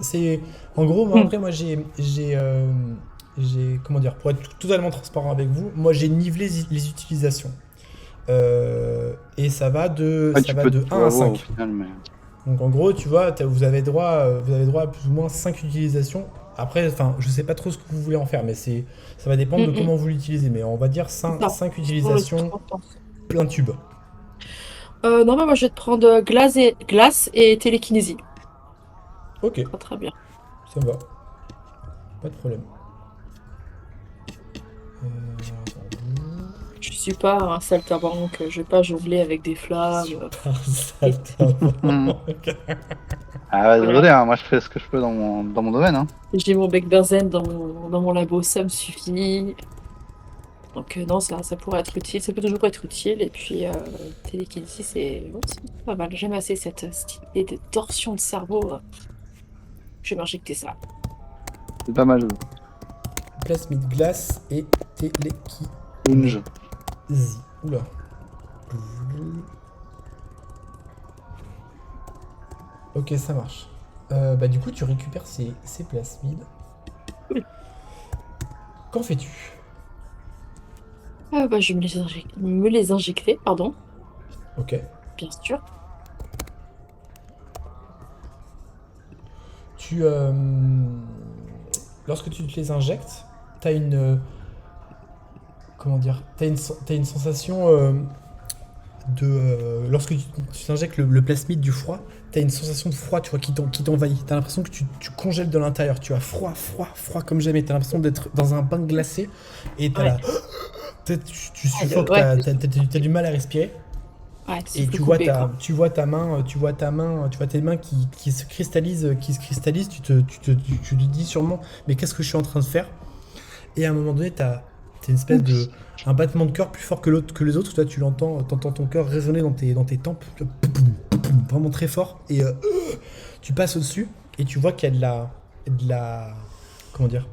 Speaker 1: En gros, moi,
Speaker 3: Hmm.
Speaker 1: après, moi, comment dire, pour être totalement transparent avec vous, moi, j'ai nivelé les utilisations. Et
Speaker 2: Ouais,
Speaker 1: ça
Speaker 2: tu
Speaker 1: va
Speaker 2: peux
Speaker 1: de
Speaker 2: tout
Speaker 1: 1 à
Speaker 2: avoir au
Speaker 1: 5.
Speaker 2: final, mais.
Speaker 1: Donc en gros, tu vois, vous avez droit à plus ou moins 5 utilisations. Après, enfin, je sais pas trop ce que vous voulez en faire, mais ça va dépendre
Speaker 3: Hmm,
Speaker 1: de
Speaker 3: hmm.
Speaker 1: comment vous l'utilisez. Mais on va dire
Speaker 3: C'est
Speaker 1: 5,
Speaker 3: ça.
Speaker 1: 5
Speaker 3: Selon les
Speaker 1: utilisations,
Speaker 3: circonstances.
Speaker 1: plein tube.
Speaker 3: Non, mais moi je vais te prendre glace et télékinésie.
Speaker 1: Ok,
Speaker 3: Très très bien.
Speaker 1: ça me va, pas de problème. Attends.
Speaker 3: Je suis pas un saltimbanque, je vais pas jongler avec des flammes.
Speaker 1: Super
Speaker 3: Et
Speaker 1: saltimbanque.
Speaker 2: Ah, ouais,
Speaker 3: voilà.
Speaker 2: désolé, hein, moi je fais ce que je peux dans mon domaine. Hein.
Speaker 3: J'ai mon bec benzène dans mon labo, ça me suffit. Donc non, ça pourrait être utile, ça peut toujours être utile. Et puis télékinésie, c'est pas mal. J'aime assez cette idée de torsion de cerveau. Je vais m'injecter ça.
Speaker 2: C'est pas mal.
Speaker 1: Plasmide glace et télékinésie.
Speaker 2: Punge.
Speaker 1: Oula. Ok, ça marche. Bah du coup, tu récupères ces plasmides.
Speaker 3: Cool.
Speaker 1: Qu'en fais-tu?
Speaker 3: Bah, je vais me les injecter, pardon,
Speaker 1: Ok.
Speaker 3: bien sûr.
Speaker 1: Tu, lorsque tu te les injectes, t'as une, comment dire, t'as une sensation lorsque tu t'injectes le plasmide du froid, t'as une sensation de froid, tu vois, qui t'envahit. T'as l'impression que tu congèles de l'intérieur. Tu as froid comme jamais. T'as l'impression d'être dans un bain glacé et t'as
Speaker 3: Ouais,
Speaker 1: la, tu suffoques,
Speaker 3: ouais,
Speaker 1: t'as du mal à respirer.
Speaker 3: ouais,
Speaker 1: Et
Speaker 3: souffle coupé, quoi.
Speaker 1: tu vois tes mains qui se cristallisent, tu te dis sûrement, mais qu'est-ce que je suis en train de faire? Et à un moment donné, t'as une espèce de,
Speaker 2: Oups.
Speaker 1: un battement de cœur plus fort que les autres. Toi, t'entends ton cœur résonner dans tes tempes, vraiment très fort. Et tu passes au-dessus et tu vois qu'il y a de la, comment dire?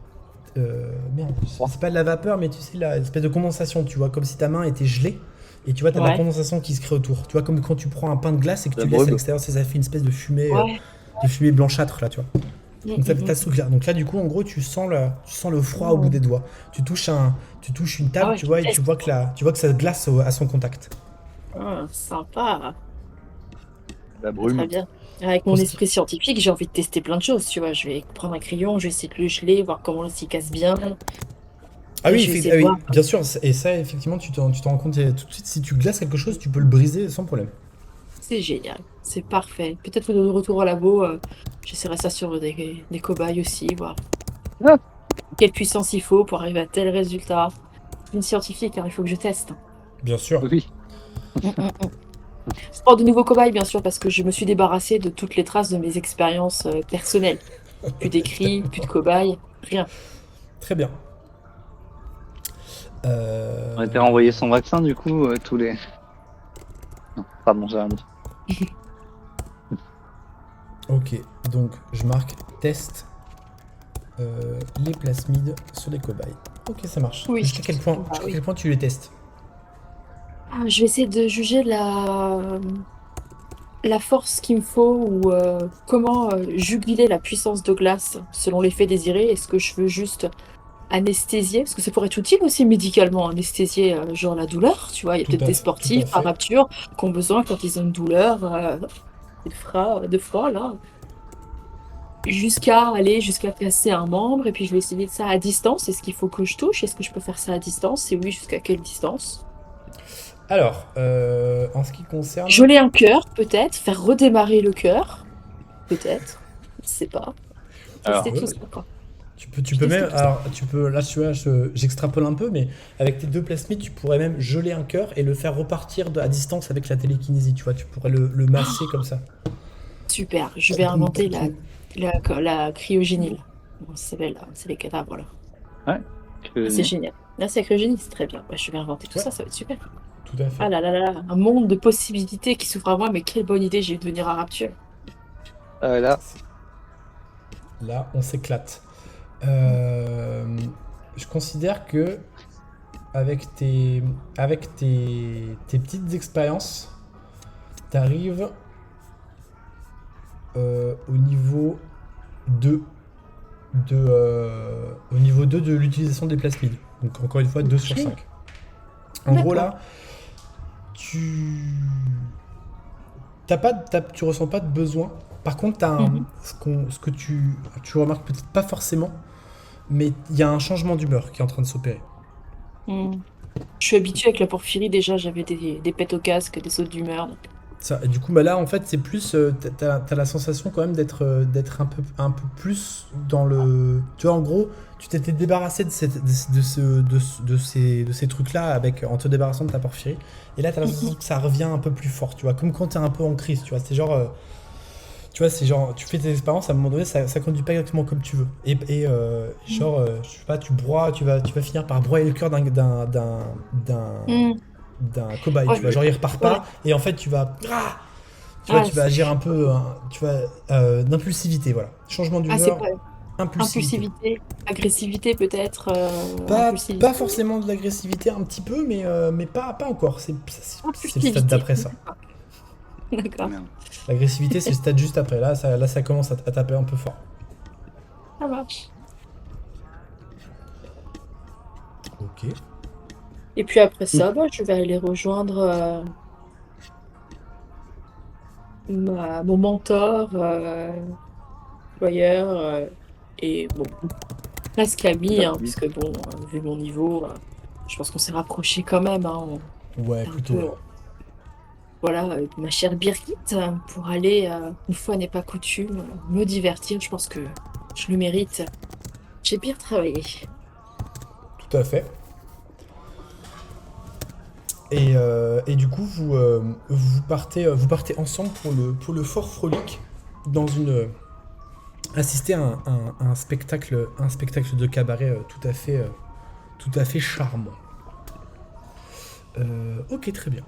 Speaker 1: Merde, c'est pas de la vapeur, mais tu sais, la espèce de condensation, tu vois, comme si ta main était gelée. Et tu vois, t'as de la
Speaker 3: Ouais,
Speaker 1: condensation qui se crée autour. Tu vois, comme quand tu prends un pain de glace et que
Speaker 2: La
Speaker 1: tu laisses à
Speaker 2: brûle.
Speaker 1: l'extérieur, ça fait une espèce
Speaker 3: ouais.
Speaker 1: de fumée blanchâtre, là, tu vois.
Speaker 3: Mm,
Speaker 1: Donc ça
Speaker 3: mm,
Speaker 1: fait ta
Speaker 3: mm.
Speaker 1: souffle là. Donc là, du coup, en gros, tu sens le froid au bout des doigts. Tu touches une
Speaker 3: Ah
Speaker 1: table,
Speaker 3: ouais,
Speaker 1: tu vois, et tu vois que ça glace à son contact.
Speaker 3: sympa.
Speaker 2: La
Speaker 3: Très très
Speaker 2: brume.
Speaker 3: bien. Avec mon
Speaker 1: Consti-
Speaker 3: esprit scientifique, j'ai envie de tester plein de choses, tu vois. Je vais prendre un crayon, je vais essayer de le geler, voir comment il s'y casse bien.
Speaker 1: Ah
Speaker 3: Et
Speaker 1: oui,
Speaker 3: je vais essayer de
Speaker 1: oui,
Speaker 3: voir.
Speaker 1: bien sûr. Et ça, effectivement, tu t'en rends compte tout de suite. Si tu glaces quelque chose, tu peux le briser sans problème.
Speaker 3: C'est génial, c'est parfait. Peut-être de retour au labo, j'essaierai ça sur des cobayes aussi, voir
Speaker 2: Ah,
Speaker 3: quelle puissance il faut pour arriver à tel résultat. Je suis une scientifique, hein, il faut que je teste.
Speaker 1: Bien sûr.
Speaker 2: oui.
Speaker 3: Mm, mm, mm. Sport de nouveaux cobayes, bien sûr, parce que je me suis débarrassée de toutes les traces de mes expériences personnelles. Plus d'écrits, plus de cobayes, rien.
Speaker 1: Très bien.
Speaker 2: On a été renvoyé sans vaccin, du coup, tous les. Non, pardon, j'ai rien dit.
Speaker 1: Ok, donc je marque test les plasmides sur les cobayes. Ok, ça marche.
Speaker 3: Oui.
Speaker 1: Jusqu'à quel point,
Speaker 3: Bah oui.
Speaker 1: tu les testes?
Speaker 3: Je vais essayer de juger la force qu'il me faut ou comment juguler la puissance de glace selon l'effet désiré. Est-ce que je veux juste anesthésier? Parce que ça pourrait être utile aussi médicalement, anesthésier genre la douleur. Tu vois, il y a
Speaker 1: Tout
Speaker 3: peut-être
Speaker 1: à
Speaker 3: des
Speaker 1: fait, tout à
Speaker 3: sportifs par
Speaker 1: fait.
Speaker 3: rupture qui ont besoin quand ils ont une douleur de froid là. Jusqu'à casser un membre. Et puis je vais essayer de ça à distance. Est-ce qu'il faut que je touche? Est-ce que je peux faire ça à distance? Et oui, jusqu'à quelle distance?
Speaker 1: Alors, en ce qui concerne...
Speaker 3: Geler un cœur, peut-être. Faire redémarrer le cœur. Peut-être. Je sais pas. Tester
Speaker 2: Alors,
Speaker 3: tout ça, quoi.
Speaker 1: Tu
Speaker 3: Je
Speaker 1: peux
Speaker 3: teste
Speaker 1: même,
Speaker 3: tout ça.
Speaker 1: alors tu peux, là tu vois, j'extrapole un peu, mais avec tes deux plasmides, tu pourrais même geler un cœur et le faire repartir à distance avec la télékinésie, tu vois, tu pourrais le masser comme ça.
Speaker 3: Super. Je vais inventer la cryogénie, là. Comment ça s'appelle, là? C'est les cadavres, là.
Speaker 2: ouais.
Speaker 3: Ah, c'est génial. Là, c'est la cryogénie, c'est très bien. Je vais inventer tout
Speaker 1: Ouais.
Speaker 3: ça, ça va être super.
Speaker 1: Tout à fait.
Speaker 3: Ah là là là là. Un monde de possibilités qui s'ouvre à moi, mais quelle bonne idée j'ai eu de devenir un rapture.
Speaker 2: Là,
Speaker 1: Là, on s'éclate. Je considère que avec tes petites expériences, t'arrives au niveau 2 au niveau 2 de l'utilisation des plasmides. Donc encore une fois 2 sur
Speaker 3: Ok.
Speaker 1: 5. En gros
Speaker 3: D'accord.
Speaker 1: là, tu tu ressens pas de besoin. Par contre,
Speaker 3: Mhm.
Speaker 1: ce que tu remarques peut-être pas forcément, mais il y a un changement d'humeur qui est en train de s'opérer.
Speaker 3: Hmm. Je suis habituée avec la porphyrie, déjà, j'avais des pets au casque, des sautes d'humeur.
Speaker 1: Ça, et du coup, bah là, en fait, c'est plus. T'as la sensation quand même d'être un peu plus dans le. Tu vois, en gros, tu t'étais débarrassé de ces trucs-là en te débarrassant de ta porphyrie. Et là, t'as la sensation que ça revient un peu plus fort, tu vois. Comme quand t'es un peu en crise, tu vois. C'est genre. Tu vois, c'est genre. Tu fais tes expériences, à un moment donné, ça conduit pas exactement comme tu veux. Genre, je sais pas, tu vas finir par broyer le cœur
Speaker 3: Hmm.
Speaker 1: d'un cobaye,
Speaker 3: Ouais,
Speaker 1: tu vois, genre il repart
Speaker 3: ouais.
Speaker 1: pas et en fait tu vas agir un peu d'impulsivité, voilà, changement
Speaker 3: C'est
Speaker 1: d'humeur,
Speaker 3: quoi?
Speaker 1: impulsivité,
Speaker 3: Impulsivité, agressivité peut-être,
Speaker 1: pas
Speaker 3: impulsivité,
Speaker 1: forcément de l'agressivité, un petit peu, mais pas encore, c'est le stade
Speaker 3: impulsivité.
Speaker 1: d'après ça.
Speaker 3: D'accord,
Speaker 2: merde.
Speaker 1: L'agressivité c'est le stade juste après, là ça commence à taper un peu fort.
Speaker 3: ça marche.
Speaker 1: Ok.
Speaker 3: Et puis après ça, bah, je vais aller rejoindre mon mentor, employeur, et bon, presque ami, hein, puisque bon, vu mon niveau, je pense qu'on s'est rapprochés quand même, hein,
Speaker 1: Ouais,
Speaker 3: un
Speaker 1: plutôt,
Speaker 3: peu,
Speaker 1: ouais.
Speaker 3: voilà, ma chère Birgit, pour aller, une fois n'est pas coutume, me divertir. Je pense que je le mérite. J'ai bien travaillé.
Speaker 1: Tout à fait. Et du coup, vous partez ensemble pour le Fort Frolic dans assister à un spectacle de cabaret tout à fait charmant. Ok, très bien.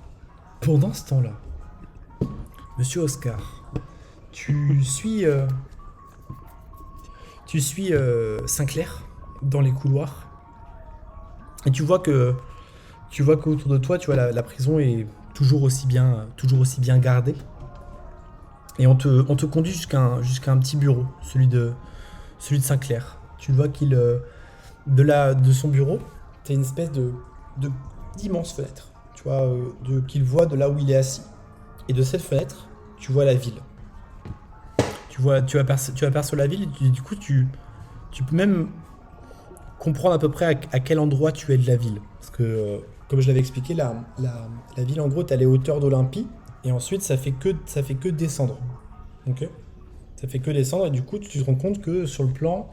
Speaker 1: Pendant ce temps-là, Monsieur Oscar, tu suis, euh, tu suis Sinclair dans les couloirs et tu vois qu'autour de toi, tu vois la prison est toujours aussi bien gardée. Et on te conduit jusqu'à un petit bureau, celui de Sinclair. Tu vois de son bureau, t'as une espèce de d'immense fenêtre. Tu vois, qu'il voit de là où il est assis. Et de cette fenêtre, tu vois la ville. Tu aperçois la ville et du coup, tu peux même comprendre à peu près à quel endroit tu es de la ville. Parce que, comme je l'avais expliqué, la ville, en gros, t'as les hauteurs d'Olympie. Et ensuite, ça fait que descendre. Ok. Ça fait que descendre et du coup tu te rends compte que sur le plan,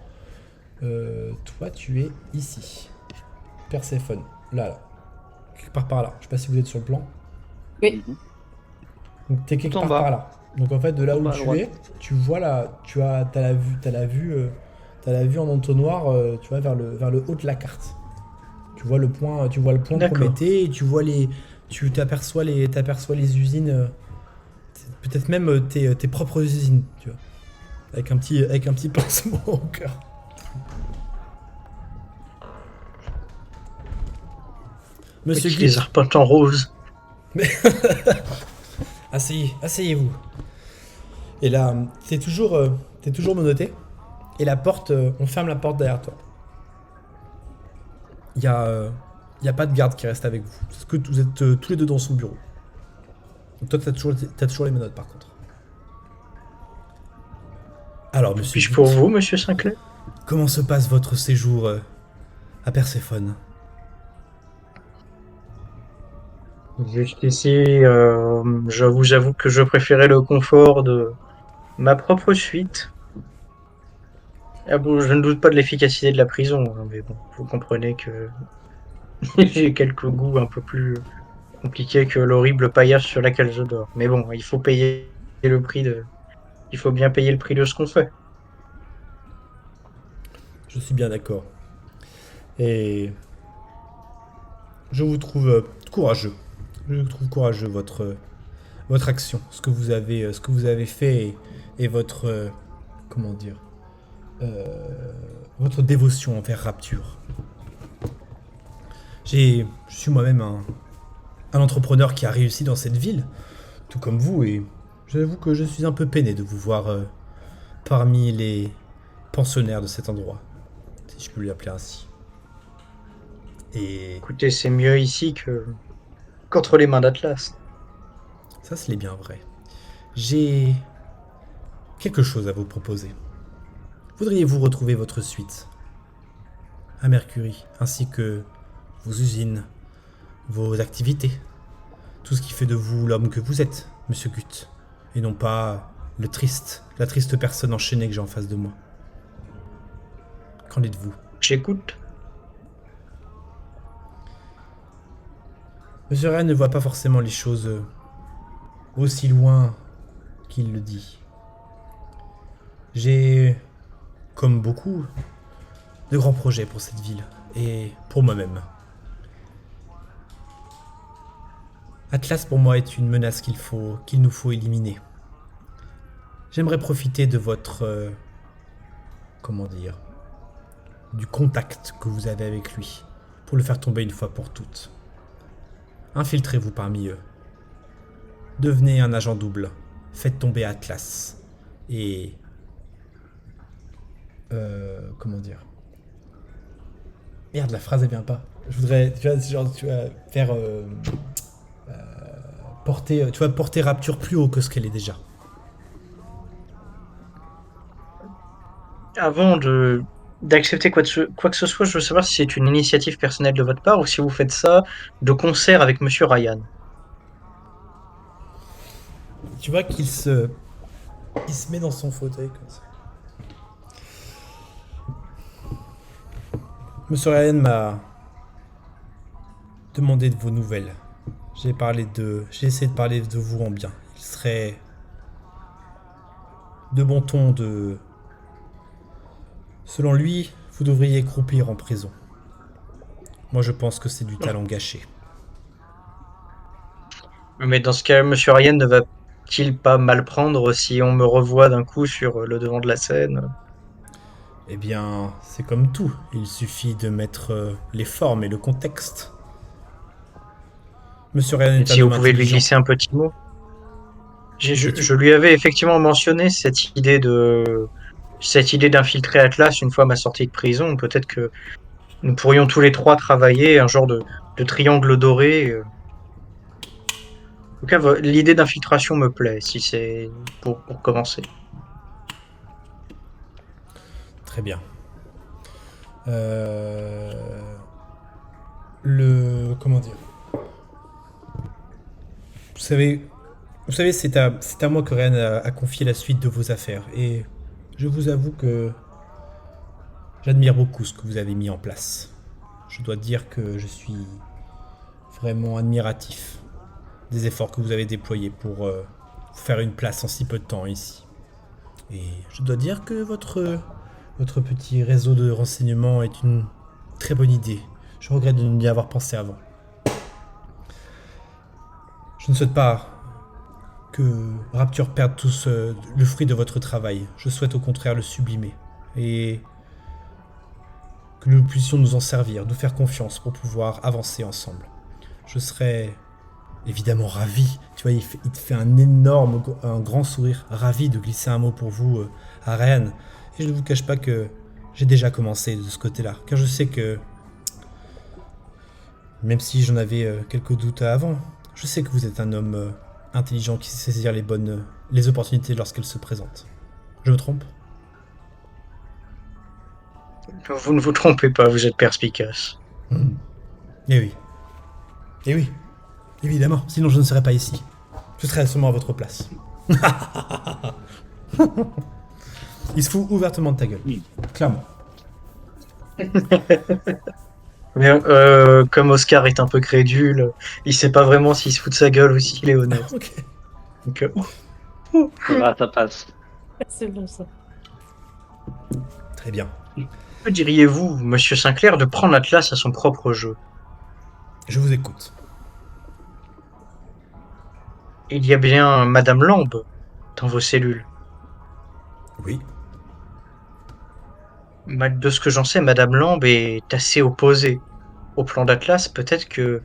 Speaker 1: toi tu es ici. Perséphone. Là. Quelque part par là. Je sais pas si vous êtes sur le plan.
Speaker 3: Oui.
Speaker 2: Mhm.
Speaker 1: Donc t'es quelque
Speaker 2: Tout en
Speaker 1: part
Speaker 2: bas.
Speaker 1: par là. Donc en fait de là
Speaker 2: En
Speaker 1: où
Speaker 2: bas à
Speaker 1: tu
Speaker 2: droite.
Speaker 1: es, tu vois là, t'as la vue en entonnoir, tu vois vers le haut de la carte. Tu vois le point
Speaker 4: D'accord.
Speaker 1: Prométhée et t'aperçois les usines, peut-être même tes propres usines, tu vois. Avec un petit pincement au cœur. Monsieur
Speaker 4: Qui
Speaker 1: Gut,
Speaker 4: les arpente en rose.
Speaker 1: asseyez-vous. Et là, t'es toujours menotté. Et la porte, on ferme la porte derrière toi. Il y a pas de garde qui reste avec vous. Parce que vous êtes tous les deux dans son bureau. Donc toi, t'as toujours les menottes par contre. Alors, monsieur
Speaker 4: Puis-je
Speaker 1: Gut,
Speaker 4: pour vous, monsieur Sinclair?
Speaker 1: comment se passe votre séjour à Perséphone?
Speaker 4: Juste ici, j'avoue que je préférais le confort de ma propre suite. Ah bon, je ne doute pas de l'efficacité de la prison, hein, mais bon, vous comprenez que j'ai quelques goûts un peu plus compliqués que l'horrible paillasse sur laquelle je dors. Mais bon, il faut bien payer le prix de ce qu'on fait.
Speaker 1: Je suis bien d'accord. Et je vous trouve courageux. Je vous trouve courageux votre action, ce que vous avez fait et votre comment dire votre dévotion envers Rapture. Je suis moi-même un entrepreneur qui a réussi dans cette ville, tout comme vous, et j'avoue que je suis un peu peiné de vous voir parmi les pensionnaires de cet endroit, si je peux l'appeler ainsi. Et
Speaker 4: Écoutez, c'est mieux ici qu'entre les mains d'Atlas.
Speaker 1: ça, c'est bien vrai. J'ai quelque chose à vous proposer. Voudriez-vous retrouver votre suite à Mercury, ainsi que vos usines, vos activités, tout ce qui fait de vous l'homme que vous êtes, monsieur Gut, et non pas la triste personne enchaînée que j'ai en face de moi. Qu'en dites-vous?
Speaker 4: J'écoute.
Speaker 1: Monsieur Ryan ne voit pas forcément les choses aussi loin qu'il le dit. J'ai, comme beaucoup, de grands projets pour cette ville et pour moi-même. Atlas pour moi est une menace qu'il nous faut éliminer. J'aimerais profiter de votre comment dire du contact que vous avez avec lui pour le faire tomber une fois pour toutes. Infiltrez-vous parmi eux. Devenez un agent double. Faites tomber Atlas. Et comment dire Merde, la phrase elle vient pas. Je voudrais, tu vas faire porter Rapture plus haut que ce qu'elle est déjà.
Speaker 4: Avant d'accepter quoi que ce soit, je veux savoir si c'est une initiative personnelle de votre part ou si vous faites ça de concert avec monsieur Ryan.
Speaker 1: Tu vois il se met dans son fauteuil comme ça. Monsieur Ryan m'a demandé de vos nouvelles. J'ai essayé de parler de vous en bien. Il serait de bon ton de... Selon lui, vous devriez croupir en prison. Moi, je pense que c'est du talent gâché.
Speaker 4: Mais dans ce cas, monsieur Ryan ne va-t-il pas mal prendre si on me revoit d'un coup sur le devant de la scène?
Speaker 1: Eh bien, c'est comme tout. Il suffit de mettre les formes et le contexte. Monsieur Ryan est un
Speaker 4: Si vous
Speaker 1: homme
Speaker 4: pouvez lui
Speaker 1: intelligent.
Speaker 4: glisser un petit mot. Je lui avais effectivement mentionné cette idée d'infiltrer Atlas une fois ma sortie de prison. Peut-être que nous pourrions tous les trois travailler un genre de triangle doré. En tout cas, l'idée d'infiltration me plaît, si c'est pour commencer.
Speaker 1: Très bien. Comment dire Vous savez, c'est à moi que Ryan a confié la suite de vos affaires. Et je vous avoue que j'admire beaucoup ce que vous avez mis en place. Je dois dire que je suis vraiment admiratif des efforts que vous avez déployés pour vous faire une place en si peu de temps ici. Et je dois dire que votre petit réseau de renseignements est une très bonne idée. Je regrette de n'y avoir pensé avant. Je ne souhaite pas que Rapture perde le fruit de votre travail. Je souhaite au contraire le sublimer. Et que nous puissions nous en servir, nous faire confiance pour pouvoir avancer ensemble. Je serais évidemment ravi, tu vois, il te fait un grand sourire, ravi de glisser un mot pour vous, Ariane. Et je ne vous cache pas que j'ai déjà commencé de ce côté-là, car je sais que, même si j'en avais quelques doutes avant, je sais que vous êtes un homme intelligent qui sait saisir les opportunités lorsqu'elles se présentent. Je me trompe ?
Speaker 4: Vous ne vous trompez pas, vous êtes perspicace.
Speaker 1: Eh oui. Eh oui. Évidemment, sinon je ne serais pas ici. Je serais seulement à votre place. Il se fout ouvertement de ta gueule. Clairement.
Speaker 4: Mais comme Oscar est un peu crédule, il sait pas vraiment s'il se fout de sa gueule ou s'il est honnête.
Speaker 1: Ok.
Speaker 4: Donc,
Speaker 2: Ça passe.
Speaker 3: C'est bon ça.
Speaker 1: Très bien.
Speaker 4: que diriez-vous, Monsieur Sinclair, de prendre Atlas à son propre jeu?
Speaker 1: Je vous écoute.
Speaker 4: Il y a bien Madame Lambe dans vos cellules.
Speaker 1: Oui.
Speaker 4: De ce que j'en sais, Madame Lambe est assez opposée au plan d'Atlas. Peut-être que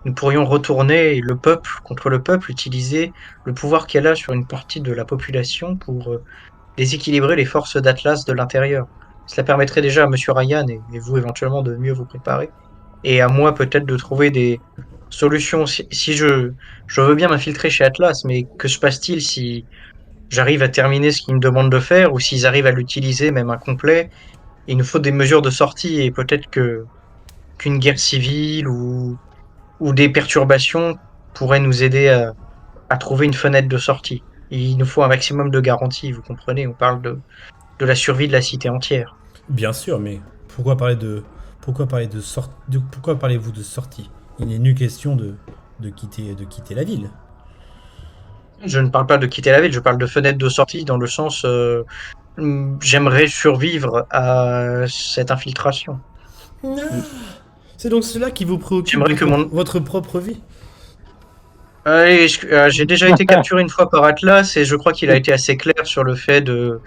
Speaker 4: nous pourrions retourner le peuple contre le peuple, utiliser le pouvoir qu'elle a sur une partie de la population pour déséquilibrer les forces d'Atlas de l'intérieur. Cela permettrait déjà à Monsieur Ryan et vous éventuellement de mieux vous préparer. Et à moi peut-être de trouver des solutions. Si je veux bien m'infiltrer chez Atlas, mais que se passe-t-il si j'arrive à terminer ce qu'ils me demandent de faire, ou s'ils arrivent à l'utiliser, même incomplet? Il nous faut des mesures de sortie, et peut-être qu'une guerre civile ou des perturbations pourraient nous aider à trouver une fenêtre de sortie. Il nous faut un maximum de garanties, vous comprenez, on parle de la survie de la cité entière.
Speaker 1: Bien sûr, mais pourquoi parlez-vous de sortie? Il n'est nulle question de quitter la ville.
Speaker 4: Je ne parle pas de quitter la ville, je parle de fenêtre de sortie dans le sens j'aimerais survivre à cette infiltration.
Speaker 1: C'est donc cela qui vous préoccupe,
Speaker 4: J'aimerais que
Speaker 1: votre propre vie?
Speaker 4: Allez, j'ai déjà été capturé une fois par Atlas et je crois qu'il a été assez clair sur le fait de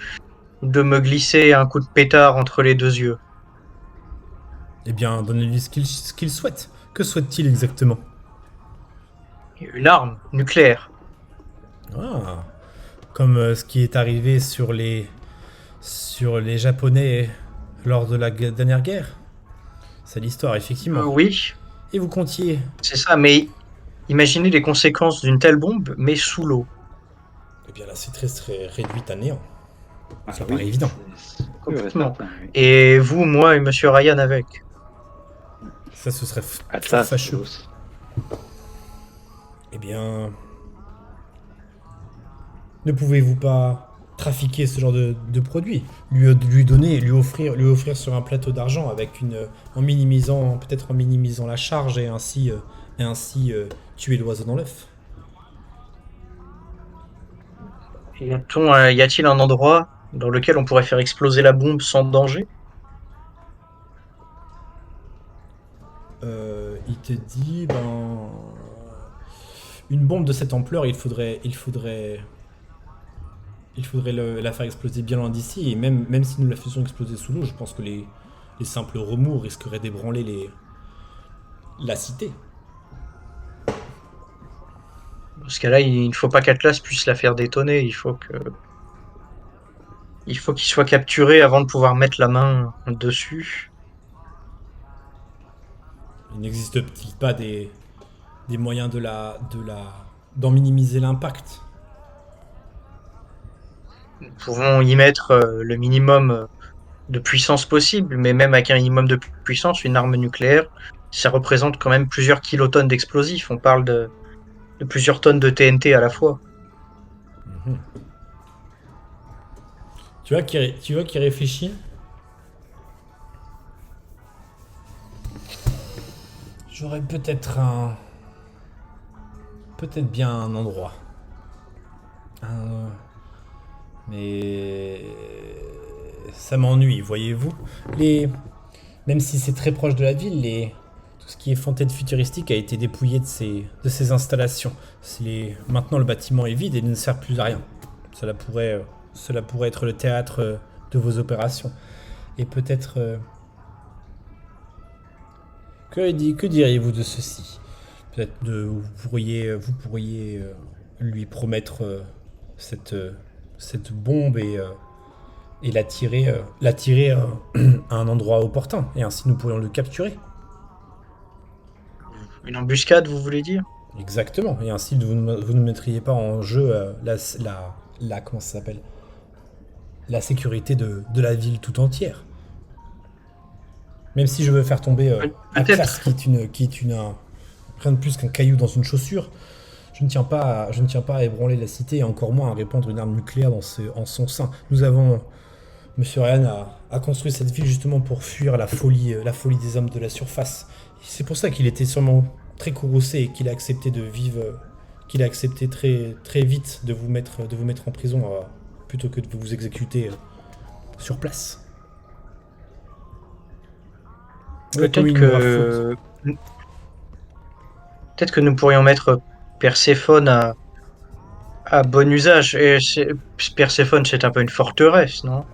Speaker 4: me glisser un coup de pétard entre les deux yeux.
Speaker 1: Eh bien, donnez-lui ce qu'il souhaite. Que souhaite-t-il exactement?
Speaker 4: Une arme nucléaire.
Speaker 1: Ah, comme ce qui est arrivé sur les Japonais lors de la dernière guerre. C'est l'histoire, effectivement.
Speaker 4: Oui,
Speaker 1: Et vous comptiez...
Speaker 4: c'est ça, mais imaginez les conséquences d'une telle bombe, mais sous l'eau.
Speaker 1: Eh bien, la citrus serait réduite à néant. Ça
Speaker 2: Ah
Speaker 1: paraît évident.
Speaker 4: Complètement. Et vous, moi et Monsieur Ryan avec.
Speaker 1: Ça, ce serait
Speaker 2: Atlas,
Speaker 1: fâcheux.
Speaker 2: Zeus.
Speaker 1: Eh bien... Ne pouvez-vous pas trafiquer ce genre de produit, lui offrir sur un plateau d'argent avec en minimisant la charge et ainsi tuer l'oiseau dans l'œuf?
Speaker 4: Y a-t-il un endroit dans lequel on pourrait faire exploser la bombe sans danger?
Speaker 1: Il te dit, une bombe de cette ampleur, il faudrait la faire exploser bien loin d'ici, et même si nous la faisions exploser sous l'eau, je pense que les simples remous risqueraient d'ébranler la cité.
Speaker 4: Dans ce cas-là, il ne faut pas qu'Atlas puisse la faire détonner. Il faut qu'il soit capturé avant de pouvoir mettre la main dessus.
Speaker 1: Il n'existe-t-il pas des moyens d'en minimiser l'impact?
Speaker 4: Nous pouvons y mettre le minimum de puissance possible, mais même avec un minimum de puissance, une arme nucléaire, ça représente quand même plusieurs kilotonnes d'explosifs. On parle de plusieurs tonnes de TNT à la fois.
Speaker 1: Mhm. Tu vois qui réfléchit. J'aurais peut-être bien un endroit. Mais ça m'ennuie, voyez-vous. Même si c'est très proche de la ville, tout ce qui est fontaine futuristique a été dépouillé de ses installations. Maintenant, le bâtiment est vide et ne sert plus à rien. Cela pourrait être le théâtre de vos opérations. Et peut-être Que diriez-vous de ceci? Peut-être vous pourriez lui promettre cette bombe et la tirer à un endroit opportun. Et ainsi, nous pourrions le capturer.
Speaker 4: Une embuscade, vous voulez dire?
Speaker 1: Exactement. Et ainsi, vous ne mettriez pas en jeu comment ça s'appelle? La sécurité de la ville tout entière. Même si je veux faire tomber Atlas,
Speaker 4: Peut-être.
Speaker 1: qui est rien de plus qu'un caillou dans une chaussure, je ne tiens pas à ébranler la cité et encore moins à répandre une arme nucléaire en son sein. Monsieur Ryan a construit cette ville justement pour fuir la folie des hommes de la surface. C'est pour ça qu'il était sûrement très courroucé et qu'il a accepté de vivre, qu'il a accepté très, très vite de vous mettre en prison plutôt que de vous exécuter sur place. Ouais, comme
Speaker 4: Peut-être
Speaker 1: il m'aura faute.
Speaker 4: que peut-être que nous pourrions mettre Perséphone à bon usage. Perséphone, c'est un peu une forteresse, non?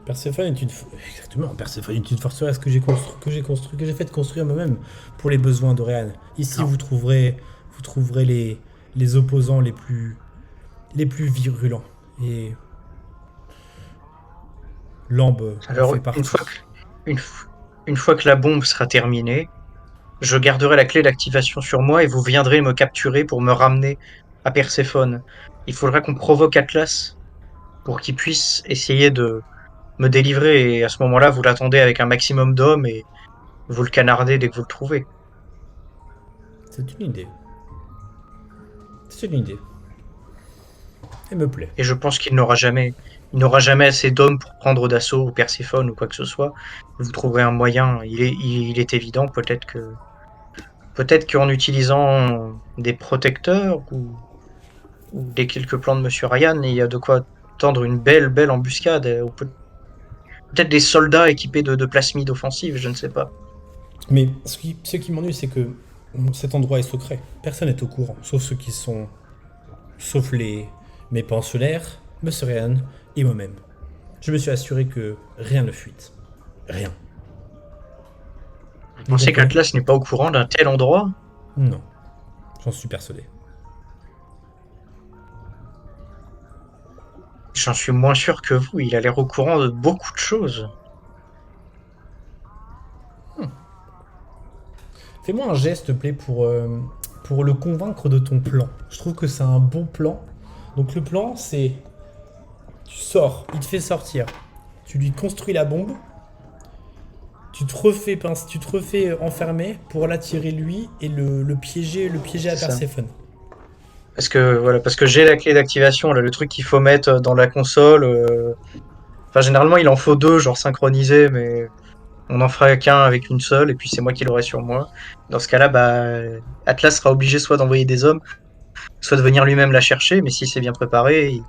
Speaker 1: Perséphone est exactement, Perséphone est une forteresse que j'ai fait construire moi-même pour les besoins d'Oréane. Ici,
Speaker 4: Non.
Speaker 1: vous trouverez les opposants les plus virulents. Et Lambe en
Speaker 4: Alors,
Speaker 1: fait partie.
Speaker 4: une, f- une fois que la bombe sera terminée, je garderai la clé d'activation sur moi et vous viendrez me capturer pour me ramener à Perséphone. Il faudra qu'on provoque Atlas pour qu'il puisse essayer de me délivrer et à ce moment-là, vous l'attendez avec un maximum d'hommes et vous le canardez dès que vous le trouvez.
Speaker 1: C'est une idée. C'est une idée. Elle me plaît.
Speaker 4: Et je pense il n'aura jamais assez d'hommes pour prendre d'assaut Perséphone ou quoi que ce soit. Vous trouverez un moyen. Il est évident, peut-être qu'en utilisant des protecteurs ou les quelques plans de Monsieur Ryan, il y a de quoi tendre une belle embuscade. Ou peut-être des soldats équipés de plasmides offensives, je ne sais pas.
Speaker 1: Mais ce qui m'ennuie, c'est que cet endroit est secret. Personne n'est au courant, sauf mes pensionnaires, Monsieur Ryan et moi-même. Je me suis assuré que rien ne fuite. Rien.
Speaker 4: Vous
Speaker 1: Vous
Speaker 4: pensez
Speaker 1: comprenez?
Speaker 4: qu'Atlas n'est pas au courant d'un tel endroit?
Speaker 1: Non. J'en suis persuadé.
Speaker 4: J'en suis moins sûr que vous. Il a l'air au courant de beaucoup de choses.
Speaker 1: Fais-moi un geste, s'il te plaît, pour le convaincre de ton plan. Je trouve que c'est un bon plan. Donc le plan, c'est... Tu sors, il te fait sortir. Tu lui construis la bombe. Tu te refais enfermer pour l'attirer lui et le piéger à
Speaker 4: C'est ça.
Speaker 1: Perséphone.
Speaker 4: Parce que j'ai la clé d'activation, là, le truc qu'il faut mettre dans la console. Enfin, généralement, il en faut deux, genre synchronisés, mais on en fera qu'un avec une seule, et puis c'est moi qui l'aurai sur moi. Dans ce cas-là, bah, Atlas sera obligé soit d'envoyer des hommes, soit de venir lui-même la chercher, mais si c'est bien préparé,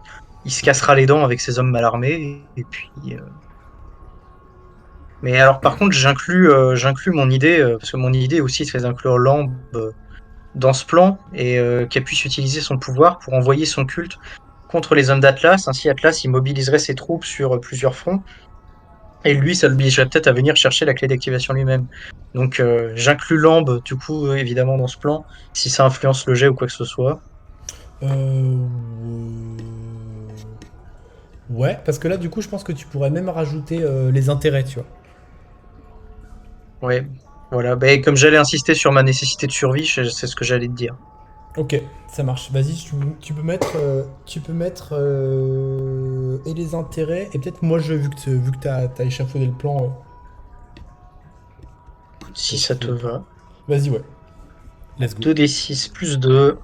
Speaker 4: il se cassera les dents avec ses hommes mal armés, et puis. Mais alors, par contre, j'inclus mon idée, parce que mon idée aussi, c'est d'inclure Lambe dans ce plan, et qu'elle puisse utiliser son pouvoir pour envoyer son culte contre les hommes d'Atlas. Ainsi, Atlas, il mobiliserait ses troupes sur plusieurs fronts. Et lui, ça l'obligerait peut-être à venir chercher la clé d'activation lui-même. Donc, j'inclus Lambe, du coup, évidemment, dans ce plan, si ça influence le jet ou quoi que ce soit.
Speaker 1: Euh... Ouais, parce que là, du coup, je pense que tu pourrais même rajouter les intérêts, tu vois.
Speaker 4: Ouais, voilà. Ben, comme j'allais insister sur ma nécessité de survie, c'est ce que j'allais te dire.
Speaker 1: Ok, ça marche. Vas-y, tu peux mettre, et les intérêts. Et peut-être moi, vu que t'as échafaudé le plan,
Speaker 4: Si
Speaker 1: t'as
Speaker 4: ça
Speaker 1: échafaudé
Speaker 4: te
Speaker 1: le plan.
Speaker 4: va.
Speaker 1: Vas-y, ouais. Let's go.
Speaker 4: 2d6 plus 2.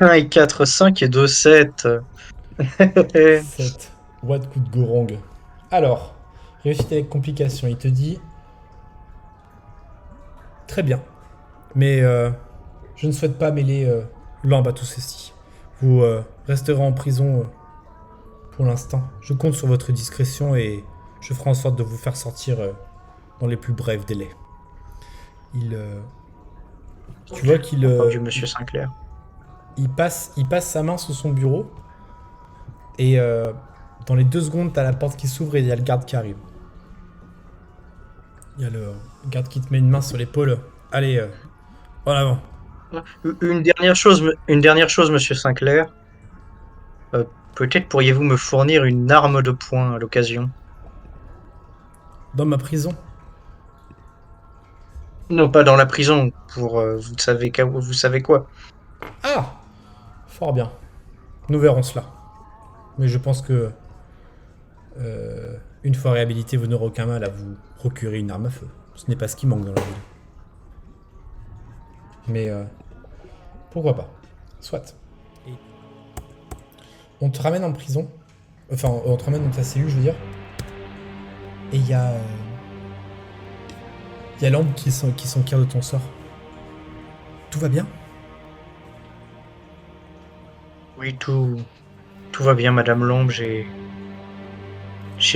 Speaker 4: 1 et 4, 5 et 2, 7.
Speaker 1: 7. What could go wrong? Alors, réussite avec complication. Il te dit très bien, mais je ne souhaite pas mêler Lambe à tout ceci. Vous resterez en prison pour l'instant. Je compte sur votre discrétion et je ferai en sorte de vous faire sortir dans les plus brefs délais. Il, tu vois qu'il
Speaker 4: Entendu, monsieur Sinclair.
Speaker 1: il passe sa main sous son bureau et dans les 2 secondes, t'as la porte qui s'ouvre et il y a le garde qui arrive. Il y a le garde qui te met une main sur l'épaule. Allez, en avant.
Speaker 4: Une dernière chose, monsieur Sinclair. Euh, Peut-être pourriez-vous me fournir une arme de poing à l'occasion.
Speaker 1: Dans ma prison.
Speaker 4: Non, pas dans la prison, pour vous savez quoi.
Speaker 1: Ah! Fort bien. Nous verrons cela. Mais je pense que, une fois réhabilité, vous n'aurez aucun mal à vous procurer une arme à feu. Ce n'est pas ce qui manque dans la ville. Mais, pourquoi pas. Soit. On te ramène en prison. Enfin, on te ramène dans ta cellule, je veux dire. Et il y a... Il y a l'ambre qui s'enquiert de ton sort. Tout va bien?
Speaker 4: Oui, tout va bien, Madame Lombe. J'ai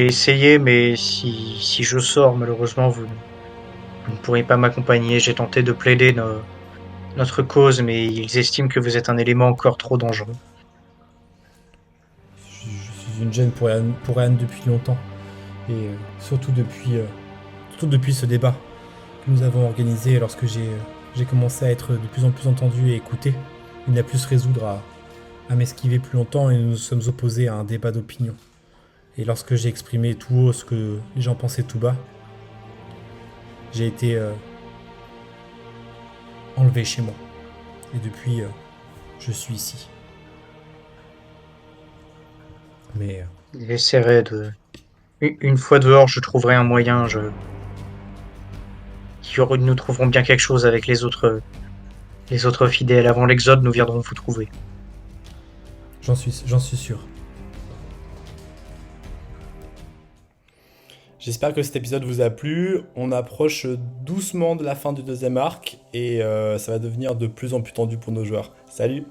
Speaker 4: essayé, mais si je sors, malheureusement, vous ne pourrez pas m'accompagner. J'ai tenté de plaider notre cause, mais ils estiment que vous êtes un élément encore trop dangereux.
Speaker 1: Je suis une gêne pour Anne depuis longtemps. Et surtout depuis ce débat que nous avons organisé lorsque j'ai commencé à être de plus en plus entendu et écouté. Il n'a pu se résoudre à m'esquiver plus longtemps et nous nous sommes opposés à un débat d'opinion. Et lorsque j'ai exprimé tout haut ce que les gens pensaient tout bas, j'ai été enlevé chez moi. Et depuis, je suis ici. Mais
Speaker 4: J'essaierai de... Une fois dehors, je trouverai un moyen. Nous trouverons bien quelque chose avec les autres fidèles. Avant l'exode, nous viendrons vous trouver.
Speaker 1: j'en suis sûr. J'espère que cet épisode vous a plu. On approche doucement de la fin du deuxième arc et ça va devenir de plus en plus tendu pour nos joueurs. Salut!